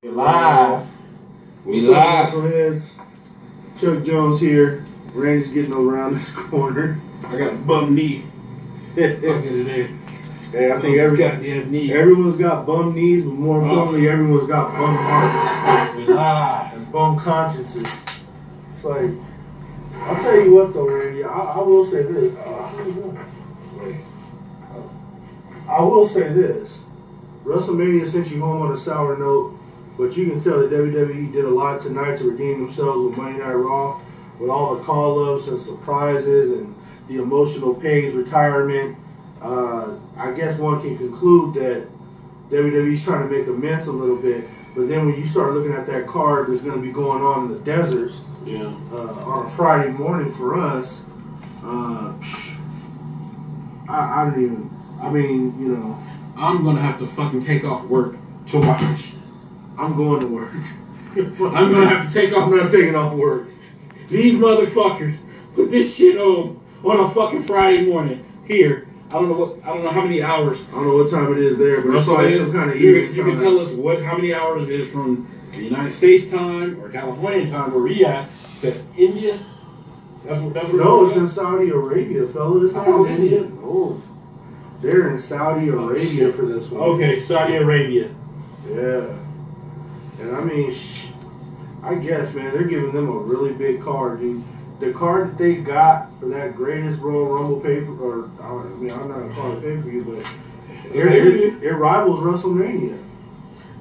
Live. We live. Wrestleheads. Chuck Jones here. Randy's getting around this corner. I got a bum knee. Hey, I think goddamn knee. everyone's got bum knees, but more importantly, everyone's got bum hearts. We live. And bum consciences. It's like, I'll tell you what though, Randy, I will say this. I will say this. WrestleMania sent you home on a sour note. But you can tell that WWE did a lot tonight to redeem themselves with Monday Night Raw, with all the call-ups and surprises and the emotional Paige retirement. I guess one can conclude that WWE's trying to make amends a little bit. But then when you start looking at that card that's going to be going on in the desert on a Friday morning for us, I don't even. I mean, you know, I'm gonna have to fucking take off work to watch. I'm going to work. I'm gonna have to take off. I'm not taking off work. These motherfuckers put this shit on a fucking Friday morning here. I don't know how many hours. I don't know what time it is there, but it's probably some kind of you evening can tell us how many hours it is from the United States time or California time where we at to India. That's what. No, it's in Saudi Arabia, fella. It's not in India. No, they're in Saudi Arabia for this one. Okay, Saudi Arabia. Yeah. And I mean, I guess, man, they're giving them a really big card, dude. The card that they got for that greatest Royal Rumble paper, or I'm not gonna call it pay-per-view, but it rivals WrestleMania.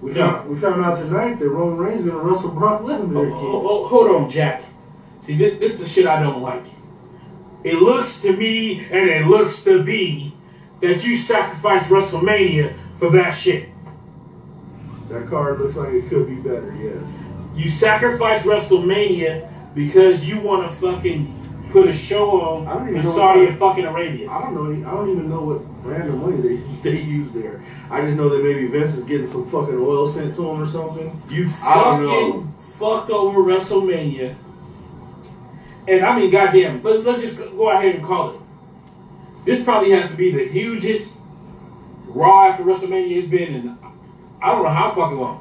We found out tonight that Roman Reigns is gonna wrestle Brock Lesnar again. Hold on, Jack. See, this is the shit I don't like. It looks to me, and it looks to be, that you sacrificed WrestleMania for that shit. That card looks like it could be better, yes. You sacrificed WrestleMania because you want to fucking put a show on in Saudi and fucking Arabia. I don't even know what random money they use there. I just know that maybe Vince is getting some fucking oil sent to him or something. You fucking fucked over WrestleMania. And I mean, goddamn, let's just go ahead and call it. This probably has to be the hugest Raw after WrestleMania has been in I don't know how fucking long.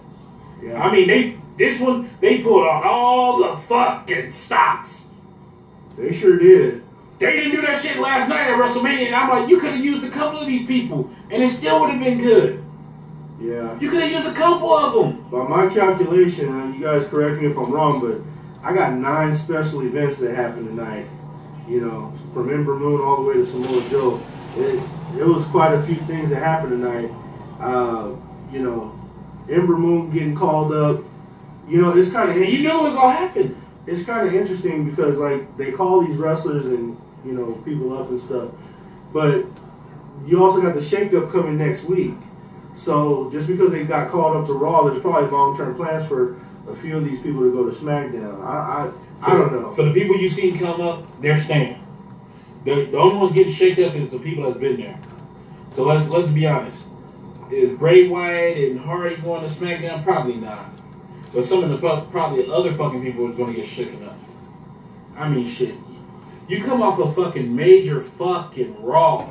Yeah. I mean, they pulled out all the fucking stops. They sure did. They didn't do that shit last night at WrestleMania, and I'm like, you could have used a couple of these people, and it still would have been good. Yeah. You could have used a couple of them. By my calculation, and you guys correct me if I'm wrong, but I got 9 special events that happened tonight. You know, from Ember Moon all the way to Samoa Joe. It was quite a few things that happened tonight. You know, Ember Moon getting called up. You know, it's kind of interesting. You knew it was going to happen. It's kind of interesting because, like, they call these wrestlers and, you know, people up and stuff. But you also got the shakeup coming next week. So just because they got called up to Raw, there's probably long-term plans for a few of these people to go to SmackDown. I don't know. For the people you seen come up, they're staying. The only ones getting shaked up is the people that's been there. So let's be honest. Is Bray Wyatt and Hardy going to SmackDown? Probably not. But some of the probably other fucking people is going to get shaken up. I mean, shit. You come off a fucking major fucking Raw.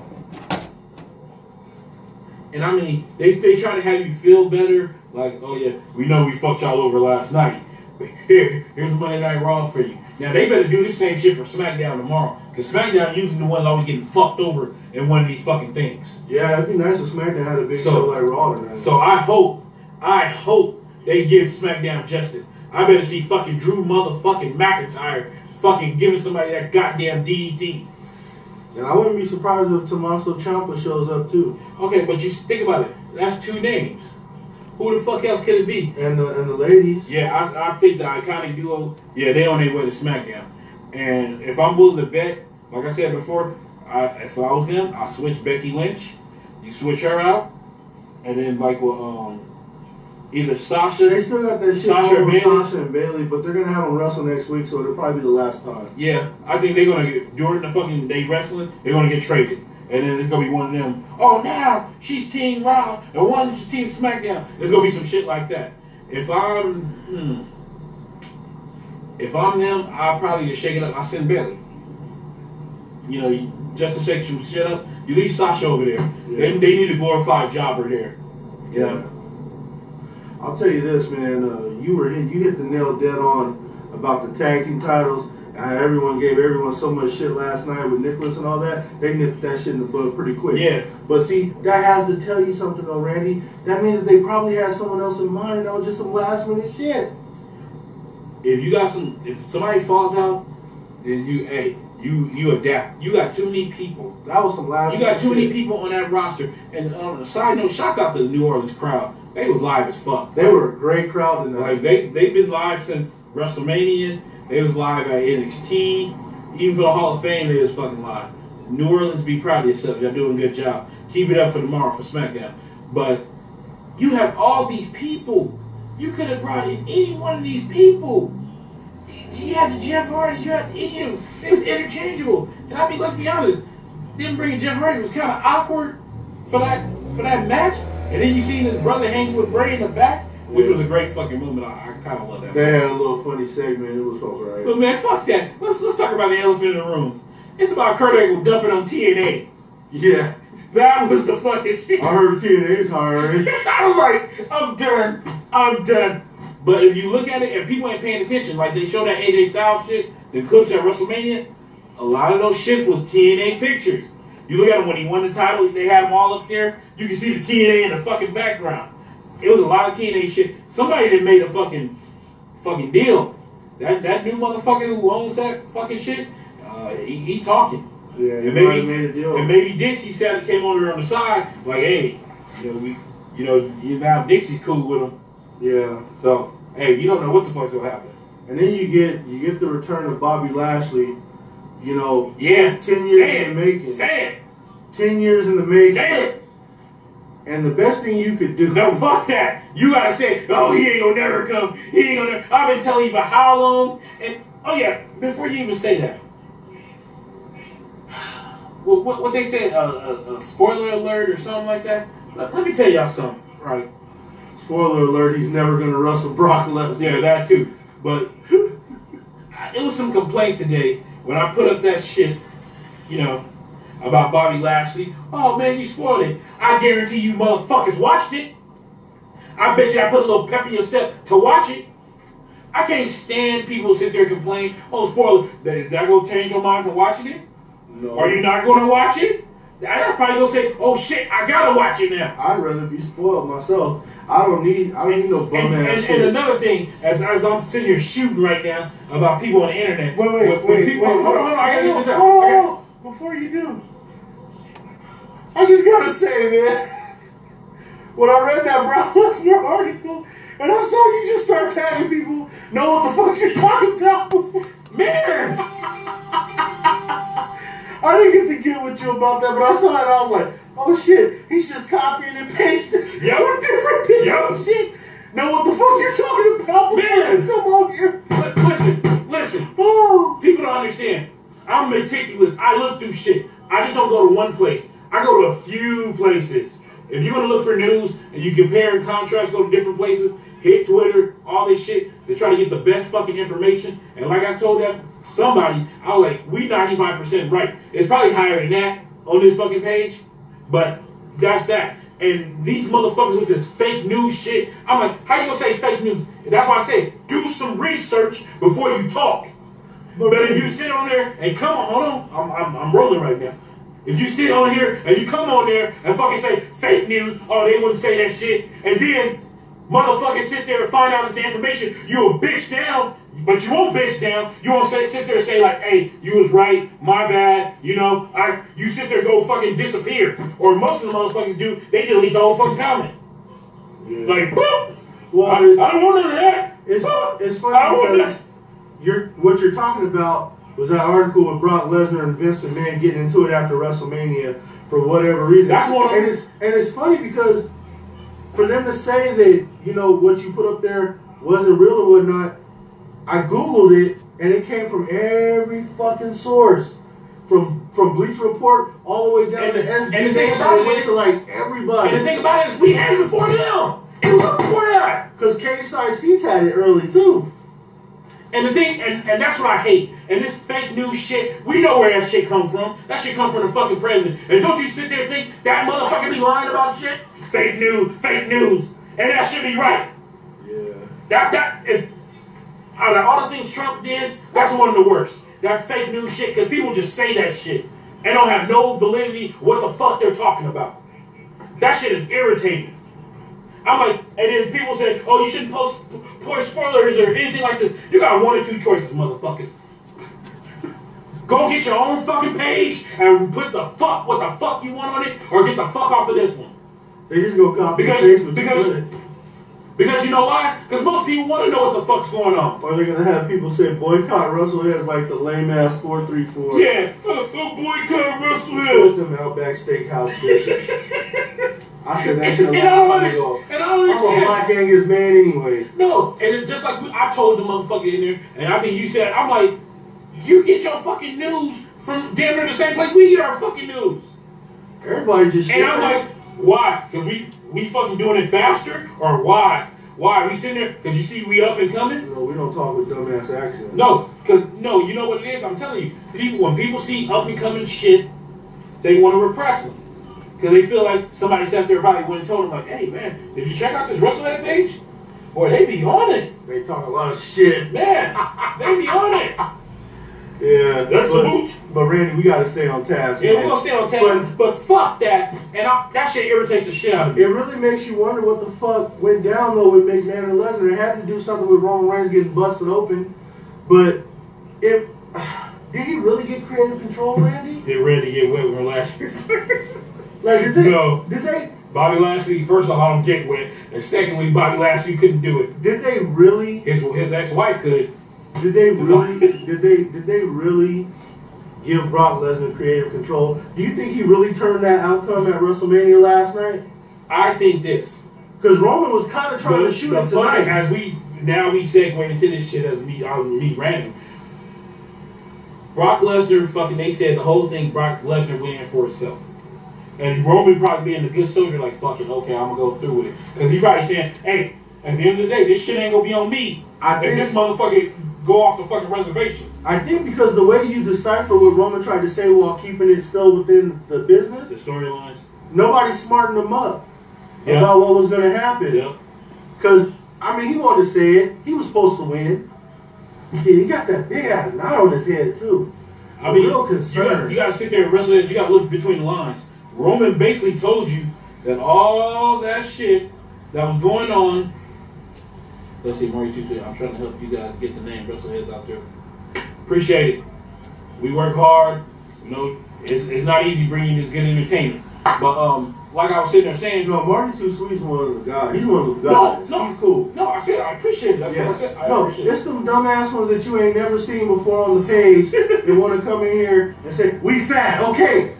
And I mean, they try to have you feel better. Like, oh yeah, we know we fucked y'all over last night. But here's Monday Night Raw for you. Now, they better do the same shit for SmackDown tomorrow. Because SmackDown usually the ones always getting fucked over in one of these fucking things. Yeah, it'd be nice if SmackDown had a big show like Raw tonight. So I hope they give SmackDown justice. I better see fucking Drew motherfucking McIntyre fucking giving somebody that goddamn DDT. And I wouldn't be surprised if Tommaso Ciampa shows up too. Okay, but you think about it. That's 2 names. Who the fuck else could it be? And the ladies. Yeah, I think the Iconic Duo, yeah, they on their way to SmackDown. And if I'm willing to bet, like I said before, if I was them, I'd switch Becky Lynch. You switch her out. And then like either Sasha. They still got that shit Sasha and Bailey, but they're going to have them wrestle next week, so it'll probably be the last time. Yeah, I think they're going to get, during the fucking day wrestling, they're going to get traded. And then it's going to be one of them, oh, now she's Team Raw, and one is Team SmackDown. There's going to be some shit like that. If I'm them, I'll probably just shake it up. I'll send Bailey. You know, just to shake some shit up. You leave Sasha over there. Yeah. They need a glorified jobber there. You know? I'll tell you this, man. You hit the nail dead on about the tag team titles. Everyone gave everyone so much shit last night with Nicholas and all that. They nipped that shit in the bud pretty quick. Yeah. But see, that has to tell you something, though, Randy. That means that they probably had someone else in mind. And that was just some last minute shit. If somebody falls out, then you adapt. You got too many people. That was some last. You got too many people on that roster. And on a side note, shouts out to the New Orleans crowd. They was live as fuck. They were a great crowd tonight. Like they've been live since WrestleMania. They was live at NXT. Even for the Hall of Fame, they was fucking live. New Orleans, be proud of yourself. Y'all doing a good job. Keep it up for tomorrow for SmackDown. But you have all these people. You could have brought in any one of these people. You had the Jeff Hardy. You had any of them. It was interchangeable. And I mean, let's be honest. Them bringing Jeff Hardy was kind of awkward for that match. And then you seen his brother hanging with Bray in the back, which was a great fucking moment. I kind of love that. They had a little funny segment. It was alright. But man, fuck that. Let's talk about the elephant in the room. It's about Kurt Angle dumping on TNA. Yeah. That was the fucking shit. I heard TNA's hiring. I was like, I'm done. But if you look at it and people ain't paying attention, like they showed that AJ Styles shit, the clips at WrestleMania, a lot of those shits was TNA pictures. You look at him when he won the title, they had them all up there. You can see the TNA in the fucking background. It was a lot of TNA shit. Somebody that made a fucking deal. That new motherfucker who owns that fucking shit, he talking. Yeah, and made a deal. And maybe Dixie said came over on the side, like, hey, now Dixie's cool with him. Yeah. So, hey, you don't know what the fuck's gonna happen. And then you get the return of Bobby Lashley. 10 years in the making. Say it. 10 years in the making. Say it. And the best thing you could do. No, fuck that. You gotta say, oh, he ain't gonna never come. He ain't gonna never. I've been telling you for how long? And, oh yeah, before you even say that. What they said, a spoiler alert or something like that? Let me tell y'all something, right? Spoiler alert, he's never going to wrestle Brock Lesnar. Yeah, that too. But it was some complaints today when I put up that shit, about Bobby Lashley. Oh, man, you spoiled it. I guarantee you motherfuckers watched it. I bet you I put a little pep in your step to watch it. I can't stand people sit there and complain, oh, spoiler, is that going to change your mind from watching it? No. Are you not going to watch it? I'm probably going to say, oh, shit, I got to watch it now. I'd rather be spoiled myself. I don't need no bum ass shit. And another thing, as I'm sitting here shooting right now about people on the internet. Wait. Hold on, I gotta get this out. Oh, before you do, I just gotta say, man, when I read that Brock Lesnar article and I saw you just start tagging people, know what the fuck you're talking about before. Man! I didn't get to get with you about that, but I saw it and I was like, oh shit, he's just copying and pasting. Yep. With different people. Yep. Shit. Know what the fuck you're talking about, man? Come on here. Listen. Oh. People don't understand. I'm meticulous. I look through shit. I just don't go to one place. I go to a few places. If you're gonna look for news and you compare and contrast, go to different places, hit Twitter, all this shit, to try to get the best fucking information. And like I told somebody, I was like, we 95% right. It's probably higher than that on this fucking page, but that's that. And these motherfuckers with this fake news shit, I'm like, how you gonna say fake news? And that's why I say, do some research before you talk. But if you sit on there and hold on, I'm rolling right now. If you sit on here and you come on there and fucking say fake news, oh, they wouldn't say that shit, and then motherfuckers sit there and find out it's the information, you'll bitch down, but you won't bitch down. You won't sit there and say like, hey, you was right, my bad, you sit there and go fucking disappear. Or most of the motherfuckers do, they delete the whole fucking comment. Yeah. Like, boop! Well, I don't want none of that. It's funny because what you're talking about was that article with Brock Lesnar and Vince McMahon getting into it after WrestleMania for whatever reason. That's one of them. And it's funny because for them to say that, what you put up there wasn't real or whatnot, I Googled it and it came from every fucking source. From Bleacher Report all the way down to SB and the thing Nation, about it went to like everybody. And the thing about it is we had it before them. It was up before that. Because K-Side Seats had it early too. And the thing, and that's what I hate. And this fake news shit, we know where that shit come from. That shit come from the fucking president. And don't you sit there and think that motherfucker be lying about shit? Fake news. And that should be right. That is out of all the things Trump did, that's one of the worst. That fake news shit, because people just say that shit and don't have no validity what the fuck they're talking about. That shit is irritating. I'm like, and then people say, oh, you shouldn't post poor spoilers or anything like this. You got one or two choices, motherfuckers. Go get your own fucking page and put what the fuck you want on it, or get the fuck off of this one. They just go copy and paste what you put. Because you know why? Because most people want to know what the fuck's going on. Or they're going to have people say, boycott Wrestleheads like the lame-ass 434. Yeah, boycott Wrestleheads. Put them Outback Steakhouse bitches. I said that shit a long time ago. And I don't understand. I'm a Black Angus man anyway. No, and it, just like I told the motherfucker in there, and I think you said, I'm like, you get your fucking news from damn near the same place we get our fucking news. Everybody just And I'm like, why? Because we fucking doing it faster? Or why? Why? We sitting there? Because you see we up and coming? No, we don't talk with dumbass accents. No, you know what it is? I'm telling you. When people see up and coming shit, they want to repress them. Because they feel like somebody sat there probably went and told them, like, hey, man, did you check out this Wrestlehead page? Boy, they be on it. They talk a lot of shit. Man, they be on it. Yeah, that's a boot. But Randy, we gotta stay on task. Yeah, we're gonna stay on task. But fuck that, and that shit irritates the shit out of me. It really makes you wonder what the fuck went down though with McMahon and Lesnar. It had to do something with Roman Reigns getting busted open. But did he really get creative control, Randy? Did Randy get wet with her last year? Like did they? No. Did they? Bobby Lashley, first of all, I don't get wet, and secondly, Bobby Lashley couldn't do it. Did they really? His ex-wife could. Did they really? did they really give Brock Lesnar creative control? Do you think he really turned that outcome at WrestleMania last night? I think this, because Roman was kind of trying to shoot it tonight. As we segue into this shit as me ranting. Brock Lesnar fucking. They said the whole thing. Brock Lesnar went in for himself. And Roman probably being the good soldier, like, fuck it, okay, I'm going to go through with it. Because he probably saying, hey, at the end of the day, this shit ain't going to be on me. If this motherfucker go off the fucking reservation. I think because the way you decipher what Roman tried to say while keeping it still within the business, the storylines, nobody smartened him up about what was going to happen. Because, I mean, he wanted to say it. He was supposed to win. Yeah, he got that big-ass knot on his head, too. I mean, real concern. You got to sit there and wrestle it. You got to look between the lines. Roman basically told you that all that shit that was going on. Let's see, Mario 2. I'm trying to help you guys get the name Wrestleheads out there. Appreciate it. We work hard. You know, it's not easy bringing this good entertainment. But like I was sitting there saying, no, Marty Too Sweet's one of the guys. He's one of the guys. No, he's cool. No, I said I appreciate it. That's what I said. It's them dumbass ones that you ain't never seen before on the page. They want to come in here and say, we fat. Okay.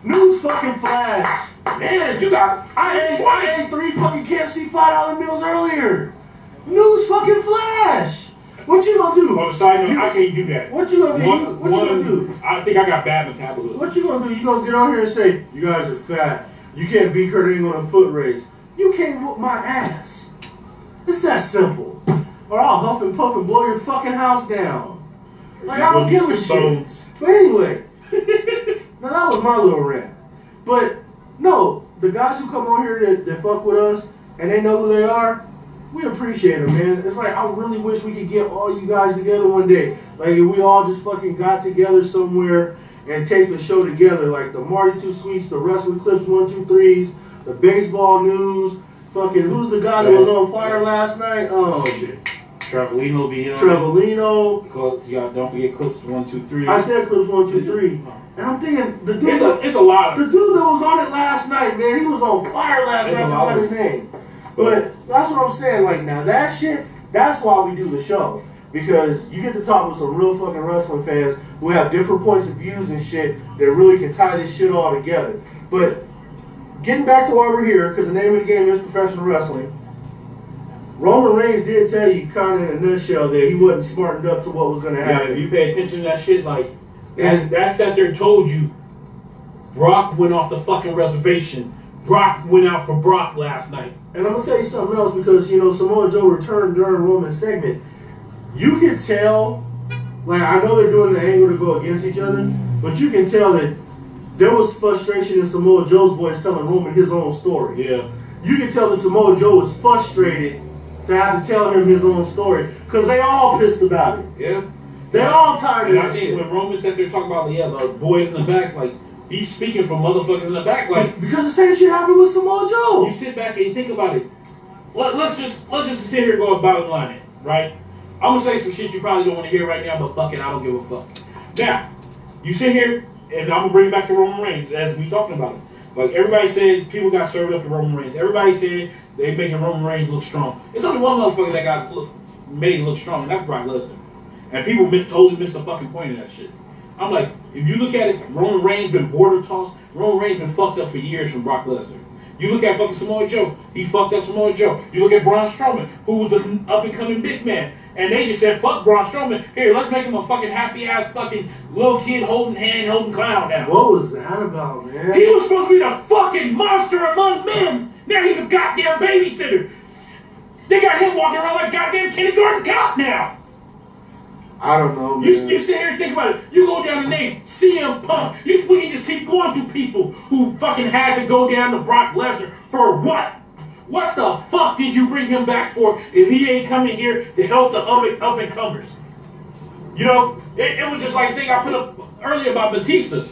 News fucking flash. Man, you got... I ate 3 fucking KFC $5 meals earlier. News fucking flash. What you gonna do? On the side note, I can't do that. What you gonna do? What you gonna do? I think I got bad metabolism. What you gonna do? You gonna get on here and say, you guys are fat. You can't beat Kurt Angle on a foot race. You can't whoop my ass. It's that simple. Or I'll huff and puff and blow your fucking house down. Like, I don't give a shit. But anyway... Now that was my little rant. But no, the guys who come on here that fuck with us and they know who they are, we appreciate them, man. It's like I really wish we could get all you guys together one day. Like if we all just fucking got together somewhere and take the show together. Like the Marty Too Sweets, the Wrestling Clips 123s, the baseball news, fucking who's the guy that was on fire last night? Shit. Trevolino be on. Trevolino. Don't forget Clips 123. I said Clips 123. And I'm thinking, the dude... It's a lot. The dude that was on it last night, man, he was on fire last night. I forgot his name. But that's what I'm saying. Like, now that shit, that's why we do the show. Because you get to talk with some real fucking wrestling fans who have different points of views and shit that really can tie this shit all together. But getting back to why we're here, because the name of the game is professional wrestling, Roman Reigns did tell you kind of in a nutshell that he wasn't smartened up to what was going to happen. Yeah, if you pay attention to that shit, like... And that sat there and told you Brock went off the fucking reservation. Brock went out for Brock last night. And I'm going to tell you something else because, you know, Samoa Joe returned during Roman's segment. You can tell, like, I know they're doing the angle to go against each other, but you can tell that there was frustration in Samoa Joe's voice telling Roman his own story. Yeah. You can tell that Samoa Joe was frustrated to to have to tell him his own story. Because they all pissed about it. Yeah. They all tired of that I think shit. when Roman sat there talking about the boys in the back, like, he's speaking from motherfuckers in the back, like... Because the same shit happened with Samoa Joe. You sit back and think about it. Let's just sit here and go about line it, right? I'm going to say some shit you probably don't want to hear right now, but fuck it, I don't give a fuck. Now, you sit here, and I'm going to bring it back to Roman Reigns, as we talking about it. Like, everybody said people got served up to Roman Reigns. Everybody said they making Roman Reigns look strong. There's only one motherfucker that made it look strong, and that's Brock Lesnar. And people totally missed the fucking point of that shit. I'm like, if you look at it, Roman Reigns been border tossed. Roman Reigns been fucked up for years from Brock Lesnar. You look at fucking Samoa Joe. He fucked up Samoa Joe. You look at Braun Strowman, who was an up-and-coming big man. And they just said, fuck Braun Strowman. Here, let's make him a fucking happy-ass fucking little kid holding clown now. What was that about, man? He was supposed to be the fucking monster among men. Now he's a goddamn babysitter. They got him walking around like goddamn kindergarten cop now. I don't know, man. You sit here and think about it. You go down the names, CM Punk. We can just keep going through people who fucking had to go down to Brock Lesnar for what? What the fuck did you bring him back for if he ain't coming here to help the up-and-comers? You know, it was just like the thing I put up earlier about Batista.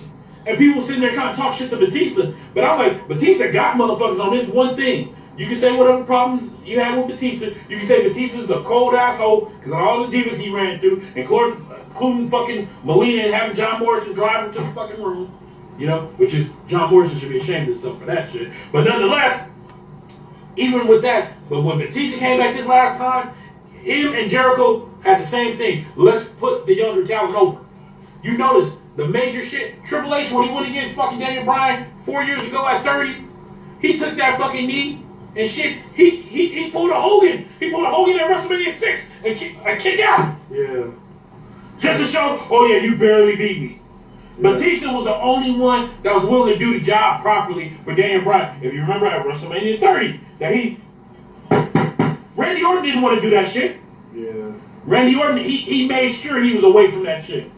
And people sitting there trying to talk shit to Batista. But I'm like, Batista got motherfuckers on this one thing. You can say whatever problems you had with Batista. You can say Batista's a cold asshole because of all the divas he ran through, including fucking Melina and having John Morrison drive him to the fucking room. You know, which is, John Morrison should be ashamed of himself for that shit. But nonetheless, even with that, but when Batista came back this last time, him and Jericho had the same thing. Let's put the younger talent over. You notice the major shit. Triple H, when he went against fucking Daniel Bryan 4 years ago at 30, he took that fucking knee and shit. He pulled a Hogan. He pulled a Hogan at WrestleMania 6 and kick out. Yeah. Just to show, oh yeah, you barely beat me. Yeah. Batista was the only one that was willing to do the job properly for Daniel Bryan. If you remember at WrestleMania 30, Randy Orton didn't want to do that shit. Yeah. Randy Orton, he made sure he was away from that shit.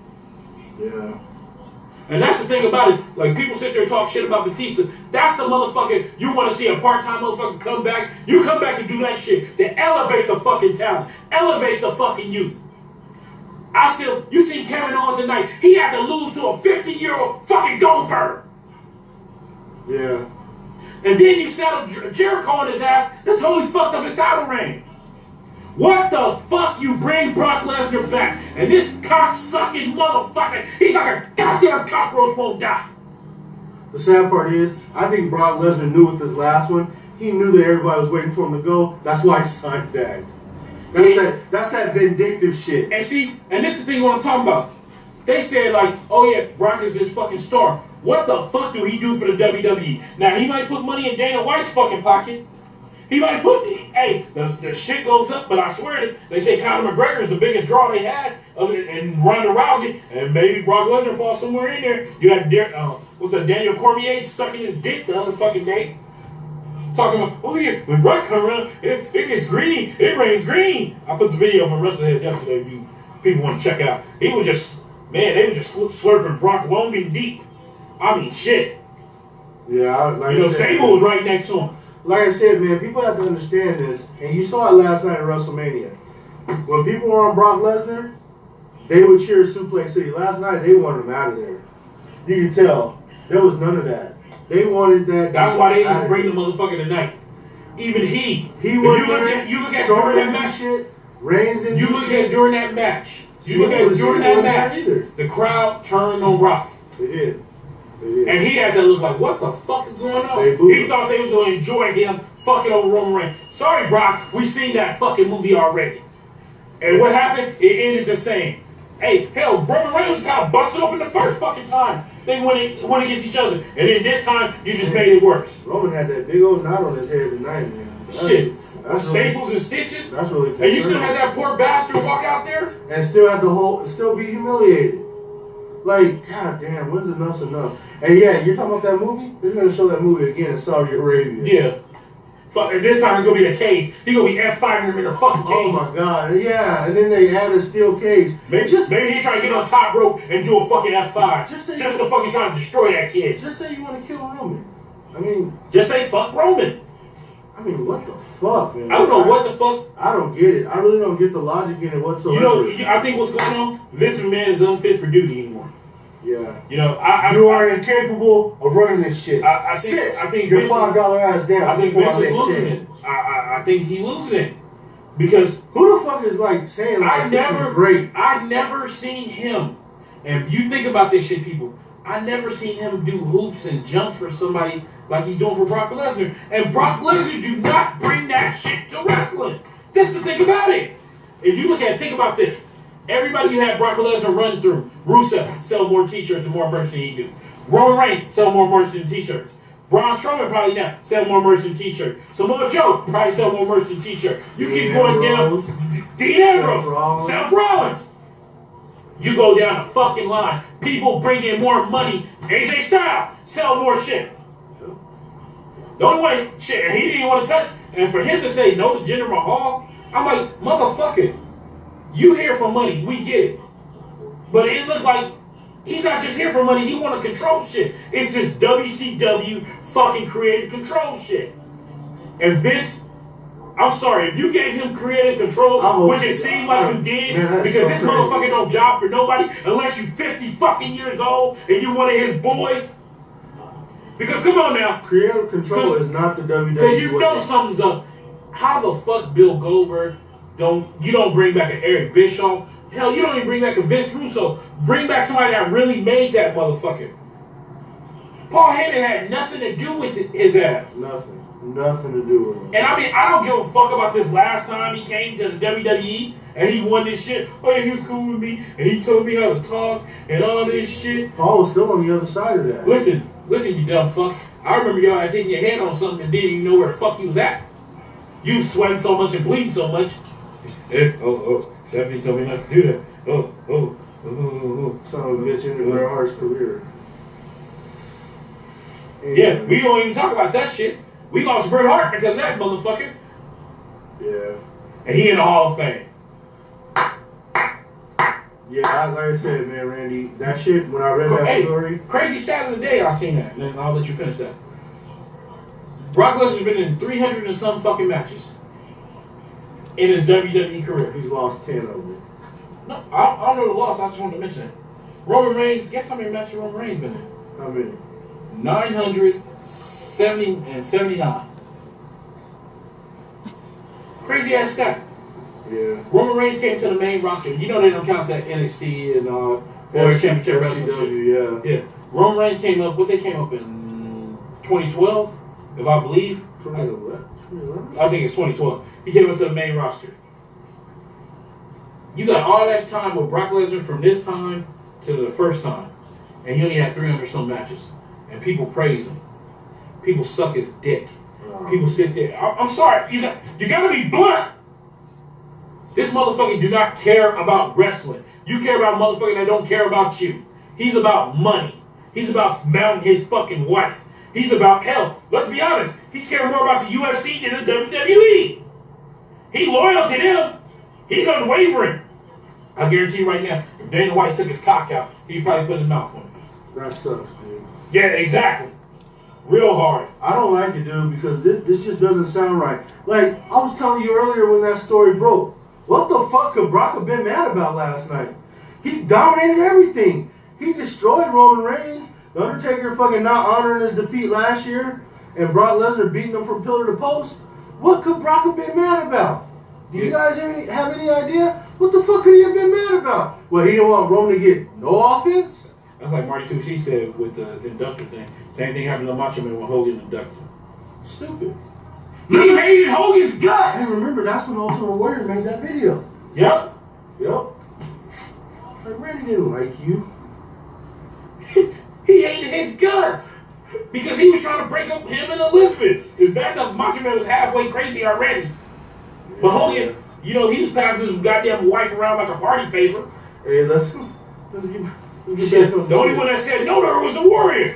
Yeah. And that's the thing about it. Like, people sit there and talk shit about Batista. That's the motherfucker you want to see a part-time motherfucker come back. You come back and do that shit to elevate the fucking talent. Elevate the fucking youth. You seen Kevin Owens tonight. He had to lose to a 50-year-old fucking Goldberg. Yeah. And then you settled Jericho on his ass and totally fucked up his title reign. What the fuck you bring Brock Lesnar back? And this cock-sucking motherfucker, he's like a goddamn cockroach won't die. The sad part is, I think Brock Lesnar knew with this last one, he knew that everybody was waiting for him to go. That's why he signed back. That's that vindictive shit. And see, and this is the thing what I'm talking about. They said like, oh yeah, Brock is this fucking star. What the fuck do he do for the WWE? Now, he might put money in Dana White's fucking pocket. He might put, hey, the shit goes up, but I swear they say Conor McGregor is the biggest draw they had, and Ronda Rousey, and maybe Brock Lesnar falls somewhere in there. You got, Daniel Cormier sucking his dick the other fucking day. Talking about, oh yeah, when Brock comes around, it gets green, it rains green. I put the video on Wrestleheads yesterday if people want to check it out. They were just slurping Brock long and deep. I mean, shit. Yeah, Sable was right next to him. Like I said, man, people have to understand this, and you saw it last night at WrestleMania. When people were on Brock Lesnar, they would cheer Suplex City. Last night, they wanted him out of there. You can tell. There was none of that. They wanted that. That's why they didn't bring the motherfucker tonight. Even he was there. You look at during that match. Shit, Reigns didn't. You look at during that match. You look at during that match. The crowd turned on Brock. They did. And he had to look like, what the fuck is going on? He thought they were going to enjoy him fucking over Roman Reigns. Sorry, Brock, we seen that fucking movie already. And what happened? It ended the same. Hey, hell, Roman Reigns was kind of busted open the first fucking time they went against each other. And then this time, you just made it worse. Roman had that big old knot on his head tonight, man. That's staples really, and stitches. That's really concerning. And you still had that poor bastard walk out there? And still had still be humiliated. Like, god damn, when's enough's enough? And yeah, you're talking about that movie? They're going to show that movie again in Saudi Arabia. Yeah. And this time it's going to be a cage. He's going to be F5ing him in a fucking cage. Oh my god, yeah. And then they add a steel cage. Maybe he's trying to get on top rope and do a fucking F5. Just to fucking try to destroy that kid. Just say you want to kill Roman. I mean... Just say fuck Roman. I mean, what the fuck, man? I don't know what the fuck. I don't get it. I really don't get the logic in it whatsoever. I think what's going on, Vince McMahon is unfit for duty anymore. Yeah. You are incapable of running this shit. I think your $5 ass down. I think Vince is losing it. I think he's losing it. Because who the fuck is saying this is great? I've never seen him, and you think about this shit, people. I never seen him do hoops and jump for somebody like he's doing for Brock Lesnar. And Brock Lesnar do not bring that shit to wrestling. That's the thing about it. If you look at it, think about this. Everybody you had Brock Lesnar run through, Rusev sell more t-shirts and more merch than he do. Roman Reigns sell more merch than t-shirts. Braun Strowman probably now sell more merch than t-shirt. Samoa Joe probably sell more merch than t-shirt. You keep going down. Dean Ambrose, Seth Rollins. You go down the fucking line. People bring in more money. AJ Styles sell more shit. The only way shit, and he didn't want to touch. And for him to say no to Jinder Mahal, I'm like, motherfucker, you here for money. We get it. But it looked like he's not just here for money. He want to control shit. It's this WCW fucking creative control shit. And Vince, I'm sorry, if you gave him creative control, which it seems like you did, because this motherfucker don't job for nobody unless you 50 fucking years old and you one of his boys. Because come on now. Creative control is not the WWE. Because you know something's up. How the fuck Bill Goldberg don't bring back an Eric Bischoff? Hell, you don't even bring back a Vince Russo. Bring back somebody that really made that motherfucker. Paul Heyman had nothing to do with his ass. Nothing to do with him. And I mean, I don't give a fuck about this last time he came to the WWE and he won this shit. Oh yeah, he was cool with me and he told me how to talk and all this shit. Paul was still on the other side of that. Listen, you dumb fuck. I remember your ass hitting your head on something and didn't even know where the fuck he was at. You sweating so much and bleeding so much. Stephanie told me not to do that. Son of a bitch ended Bret Hart's career. Yeah, we don't even talk about that shit. We lost Bret Hart because of that motherfucker. Yeah. And he in the Hall of Fame. Yeah, like I said, man, Randy, that shit, when I read that story. Crazy stat of the day, I seen that. And then I'll let you finish that. Brock Lesnar's been in 300 and some fucking matches in his WWE career. He's lost 10 of them. No, I don't know the loss. I just wanted to mention it. Roman Reigns, guess how many matches Roman Reigns been in? How many? 970 and 79. Crazy ass stat. Yeah. Roman Reigns came to the main roster. You know they don't count that NXT and World Championship Wrestling. Yeah. Roman Reigns came up. What they came up in 2012, if I believe. 2011. I think it's 2012. He came up to the main roster. You got all that time with Brock Lesnar from this time to the first time, and he only had 300 some matches. And people praise him. People suck his dick. People sit there. I'm sorry. You got to be blunt. This motherfucker do not care about wrestling. You care about a motherfucker that don't care about you. He's about money. He's about mounting his fucking wife. He's about, hell, let's be honest, he cares more about the UFC than the WWE. He loyal to them. He's unwavering. I guarantee you right now, if Dana White took his cock out, he'd probably put his mouth on it. That sucks, dude. Yeah, exactly. Real hard. I don't like it, dude, because this just doesn't sound right. Like, I was telling you earlier when that story broke, what the fuck could Brock have been mad about last night? He dominated everything. He destroyed Roman Reigns. The Undertaker fucking not honoring his defeat last year, and Brock Lesnar beating him from pillar to post. What could Brock have been mad about? Do you guys have any idea? What the fuck could he have been mad about? Well, he didn't want Roman to get no offense? That's like Marty 2C said with the inductor thing. Same thing happened to Macho Man when Hogan inducted. Stupid. He hated Hogan's guts! And remember, that's when Ultimate Warrior made that video. Yep. Like, Randy didn't like you. He hated his guts. Because he was trying to break up him and Elizabeth. It's bad enough Macho Man was halfway crazy already. But Hogan, he was passing his goddamn wife around like a party favor. Hey, let's get back on the only one that said no to her was the Warrior.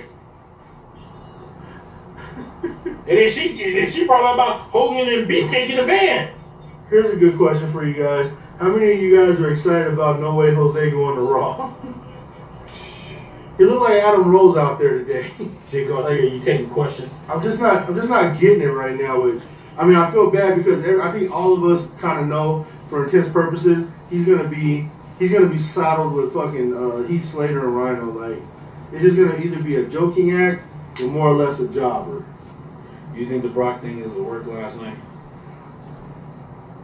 And then she brought up about Hogan and Beefcake in the van. Here's a good question for you guys. How many of you guys are excited about No Way Jose going to Raw? He looked like Adam Rose out there today. Jay Garcia, you taking questions? I'm just not getting it right now with I mean, I feel bad because I think all of us kind of know, for intense purposes, he's gonna be saddled with fucking Heath Slater and Rhino. Like, it's just gonna either be a joking act or more or less a jobber. You think the Brock thing is a work last night?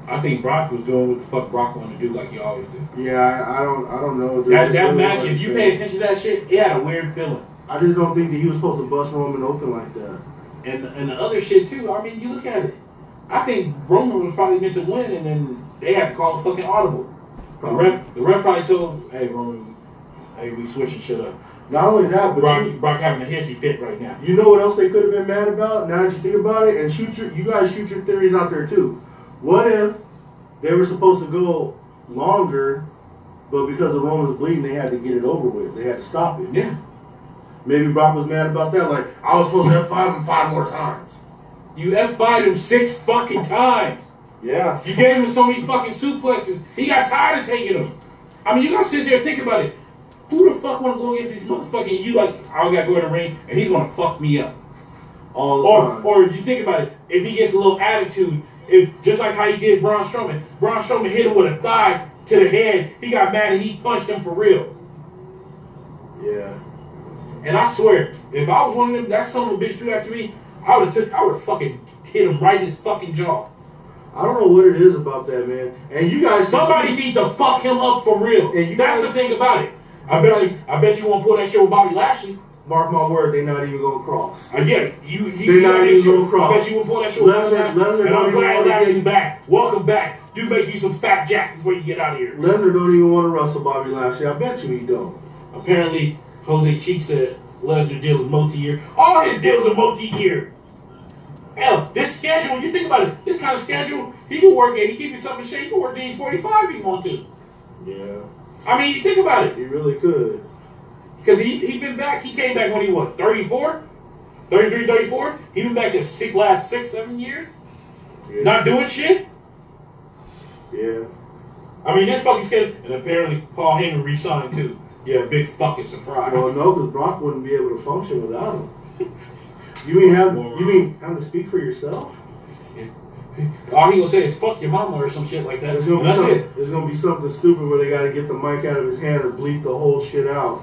I think Brock was doing what the fuck Brock wanted to do, like he always do. Yeah, I don't know. That really match, if you pay attention to that shit, it had a weird feeling. I just don't think that he was supposed to bust Roman open like that. And the other shit too. I mean, you look at it. I think Roman was probably meant to win, and then they had to call the fucking audible. The ref probably told, "Hey Roman, hey, we switching shit up." Not only that, but Brock having a hissy fit right now. You know what else they could have been mad about? Now that you think about it, and you guys shoot your theories out there too. What if they were supposed to go longer, but because of Roman's bleeding, they had to get it over with. They had to stop it. Yeah. Maybe Brock was mad about that. Like, I was supposed to F5 him 5 more times. You F5'd him 6 fucking times. Yeah. You gave him so many fucking suplexes. He got tired of taking them. I mean, you gotta sit there and think about it. Who the fuck wanna go against these motherfucking, you like, I gotta go in the ring, and he's gonna fuck me up. All the time. Or you think about it, if he gets a little attitude, if just like how he did Braun Strowman hit him with a thigh to the head, he got mad and he punched him for real. Yeah. And I swear, if I was one of them, that son of a bitch threw that to me, I would have fucking hit him right in his fucking jaw. I don't know what it is about that, man. And you guys, somebody need to fuck him up for real. And that's the thing about it. I bet you won't pull that shit with Bobby Lashley. Mark my word, they're not even gonna cross. Yeah, they're not even gonna cross. I bet you won't pull that shit with Lesnar. And I'm glad Lashley's back. Welcome back. You make you some fat jack before you get out of here. Lesnar don't even want to wrestle Bobby Lashley. I bet you he don't. Apparently, Jose Cheek said Lesnar deal was multi-year. All his deals are multi-year. Hell, this schedule, you think about it, this kind of schedule, he can work it. He keep himself in shape. He can work at 45 if he want to. Yeah. I mean, you think about it. He really could. Because he been back, he came back when he was 34? 33, 34? He been back the last 6, 7 years? Yeah. Not doing shit? Yeah. I mean, this fucking schedule, and apparently Paul Heyman re-signed too. Yeah, big fucking surprise. Well, no, because Brock wouldn't be able to function without him. You mean having to speak for yourself? Yeah. All he gonna say is "fuck your mama" or some shit like that. It's gonna be something stupid where they gotta get the mic out of his hand or bleep the whole shit out.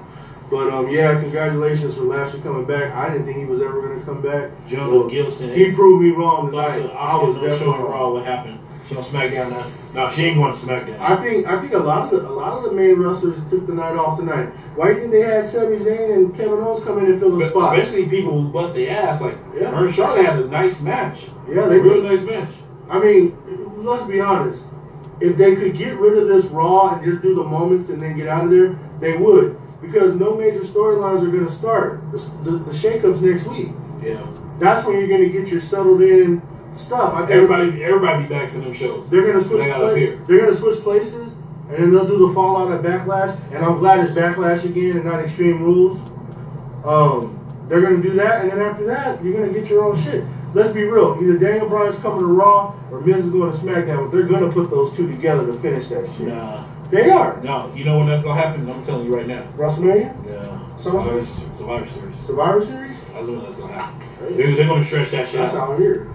But yeah, congratulations for Lashley coming back. I didn't think he was ever gonna come back. Jonah Gilson. He proved me wrong tonight. I was definitely wrong. Raw what happened. She on SmackDown now. No, she ain't going to SmackDown. I think a lot of the main wrestlers took the night off tonight. Why do you think they had Sami Zayn and Kevin Owens come in and fill the spot? Especially people who bust their ass. Like her and Charlotte had a nice match. Yeah, they did. Nice match. I mean, let's be honest. If they could get rid of this Raw and just do the moments and then get out of there, they would. Because no major storylines are going to start. The shakeups next week. Yeah. That's when you're going to get your settled in stuff. I think everybody be back for them shows. They're going to switch. They're going to switch places, and then they'll do the fallout at Backlash. And I'm glad it's Backlash again and not Extreme Rules. They're going to do that, and then after that, you're going to get your own shit. Let's be real. Either Daniel Bryan's coming to Raw or Miz is going to SmackDown. But they're going to put those two together to finish that shit. Nah. They are. No, you know when that's gonna happen? I'm telling you right now. WrestleMania? Yeah. Survivor Series. Survivor Series? That's when that's gonna happen. Hey. They're gonna stretch that shit out. That's out here.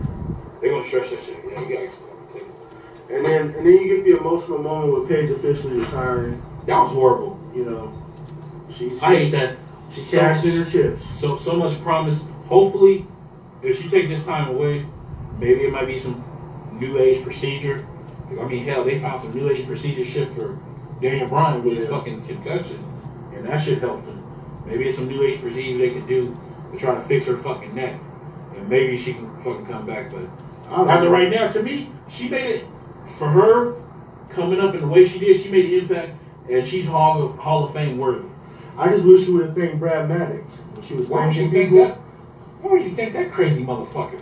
They're gonna stretch that shit. Yeah, you gotta get some fucking tickets. And then you get the emotional moment with Paige officially retiring. That was horrible. You know, I hate that. She cashed in her chips. So much promise. Hopefully, if she take this time away, maybe it might be some new age procedure. I mean, hell, they found some new age procedure shit for Daniel Bryan with his fucking concussion, and that shit helped him. Maybe it's some new age procedure they can do to try to fix her fucking neck, and maybe she can fucking come back. But as of right now, to me, she made it for her coming up in the way she did. She made the impact, and she's Hall of Fame worthy. I just wish she would have thanked Brad Maddox when she was thanking people. Why would you think that crazy motherfucker?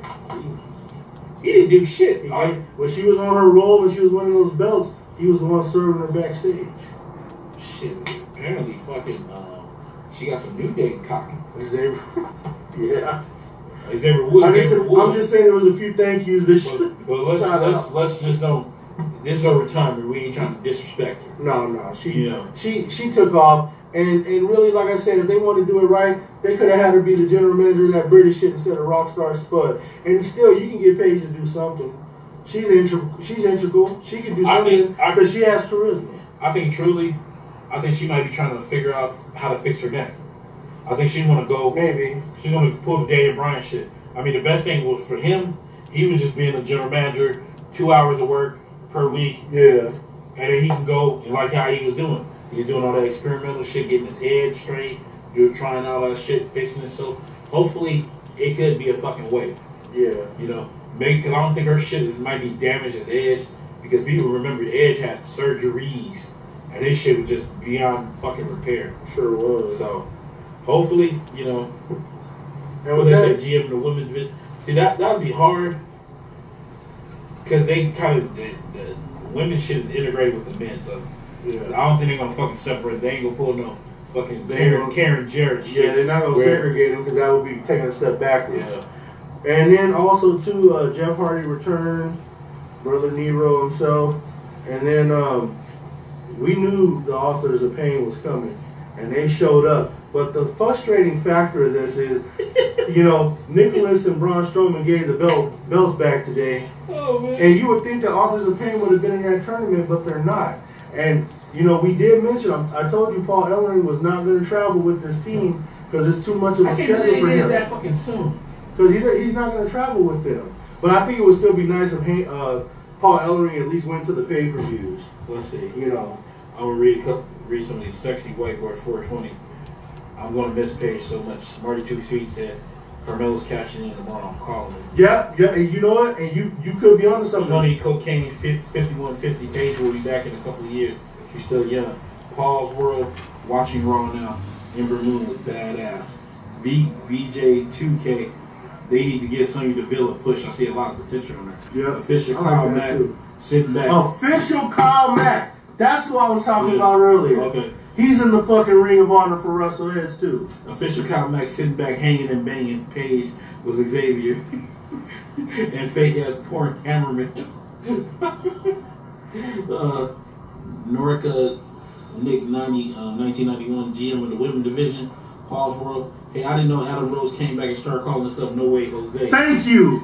He didn't do shit. When she was on her roll and she was winning those belts, he was the one serving her backstage. Shit, apparently fucking, she got some New Day cocking. Yeah. I'm just saying there was a few thank yous this Well, let's just know, this is her retirement. We ain't trying to disrespect her. No. She took off. And really, like I said, if they wanted to do it right, they could have had her be the general manager of that British shit instead of Rockstar Spud. And still, you can get Paige to do something. She's integral. She can do something because she has charisma. I think she might be trying to figure out how to fix her neck. I think she's going to go. Maybe. She's going to pull the Daniel Bryan shit. I mean, the best thing was for him, he was just being a general manager, 2 hours of work per week. Yeah. And then he can go, and like how he was doing. He was doing all that experimental shit, getting his head straight, trying all that shit, fixing it. So hopefully it could be a fucking way. Yeah. You know, because I don't think her shit might be damaged as Edge, because people remember Edge had surgeries, and his shit was just beyond fucking repair. Sure was. So hopefully, you know, and what they say, GM in the women's division. See, that would be hard, because they kind of, the women's shit is integrated with the men, so yeah. I don't think they're gonna fucking separate. They ain't gonna pull no fucking Karen Jarrett shit. Yeah, they're not gonna segregate them because that would be taking a step backwards. Yeah. And then also too, Jeff Hardy returned, Brother Nero himself, and then we knew the Authors of Pain was coming, and they showed up. But the frustrating factor of this is, you know, Nicholas and Braun Strowman gave the belts back today. Oh, man. And you would think the Authors of Pain would have been in that tournament, but they're not. And, you know, we did mention, I told you Paul Ellering was not going to travel with this team because it's too much of a schedule for him. That fucking soon. Because he's not going to travel with them. But I think it would still be nice if Paul Ellering at least went to the pay-per-views. Let's see. You know. I'm going to read some of these sexy whiteboard 420. I'm going to miss Paige so much. Marty Too Sweet said, Carmelo's cashing in tomorrow. I'm calling it. Yeah, and you know what? And you could be onto something. Money, cocaine, 5150. Paige will be back in a couple of years. She's still young. Paul's World, watching Raw now. Ember Moon was badass. VJ2K, they need to give Sonya Deville a push. I see a lot of potential on her. Yeah. Official Kyle Mack sitting back. Official Kyle Mack. That's who I was talking about earlier. Okay. He's in the fucking Ring of Honor for Wrestleheads too. Official Kyle Mack sitting back, hanging and banging. Paige was Xavier. And fake ass porn cameraman. Norica Nick 1991 GM of the Women's Division. Paul's World. Hey, I didn't know Adam Rose came back and started calling himself No Way Jose. Thank you.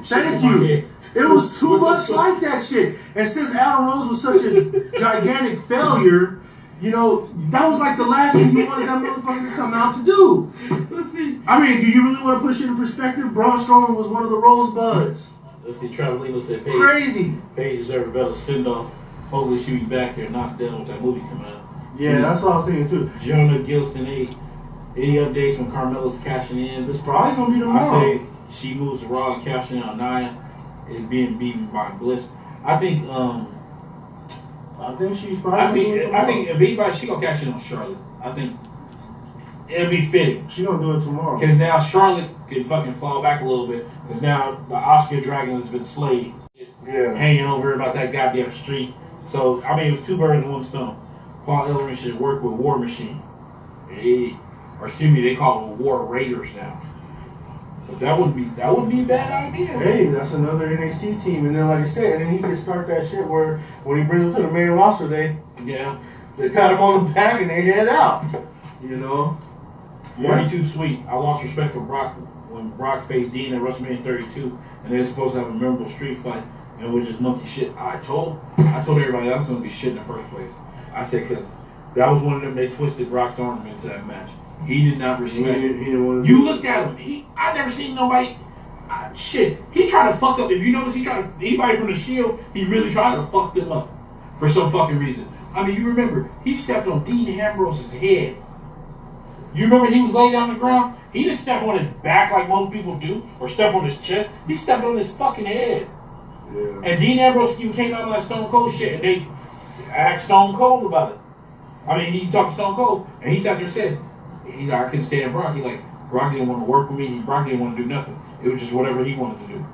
It was too much like that shit. And since Adam Rose was such a gigantic failure, you know, that was like the last thing you wanted that motherfucker to come out to do. Let's see. I mean, do you really want to push it in perspective? Braun Strowman was one of the Rosebuds. Let's see. Travelino said Paige. Crazy. Paige deserves a better send-off. Hopefully she'll be back there, knocked down with that movie coming out. Yeah, that's what I was thinking too. Jonah Gilson, any updates when Carmelo's cashing in? It's probably going to be tomorrow. I say she moves to Raw and cashing in on Nia is being beaten by Bliss. I think she's probably I think if anybody, she gonna cash in on Charlotte. I think it'll be fitting. She gonna do it tomorrow. Because now Charlotte can fucking fall back a little bit. Because now the Oscar Dragon has been slayed. Yeah. Hanging over about that goddamn street. So, I mean, it was two birds with one stone. Paul Ellering should work with War Machine. Or excuse me, they call it War Raiders now. But that wouldn't be a bad idea. Hey, that's another NXT team. And then, like I said, and then he can start that shit where when he brings them to the main roster, they pat him on the back and they head out. You know? Marty Too Sweet. I lost respect for Brock when Brock faced Dean at WrestleMania 32, and they were supposed to have a memorable street fight, and with just monkey shit. I told everybody that was going to be shit in the first place. I said, because that was one of them, they twisted Brock's arm into that match. He did not respect it. You looked at him. I never seen nobody. Shit. He tried to fuck up. If you notice, anybody from the Shield, he really tried to fuck them up for some fucking reason. I mean, you remember, he stepped on Dean Ambrose's head. You remember he was laying down on the ground? He didn't step on his back like most people do, or step on his chest. He stepped on his fucking head. Yeah. And Dean Ambrose came out on that Stone Cold shit, and they asked Stone Cold about it. I mean, he talked to Stone Cold, and he sat there and said, he's like, I couldn't stand Brock. He like, Brock didn't want to work with me. Brock didn't want to do nothing. It was just whatever he wanted to do.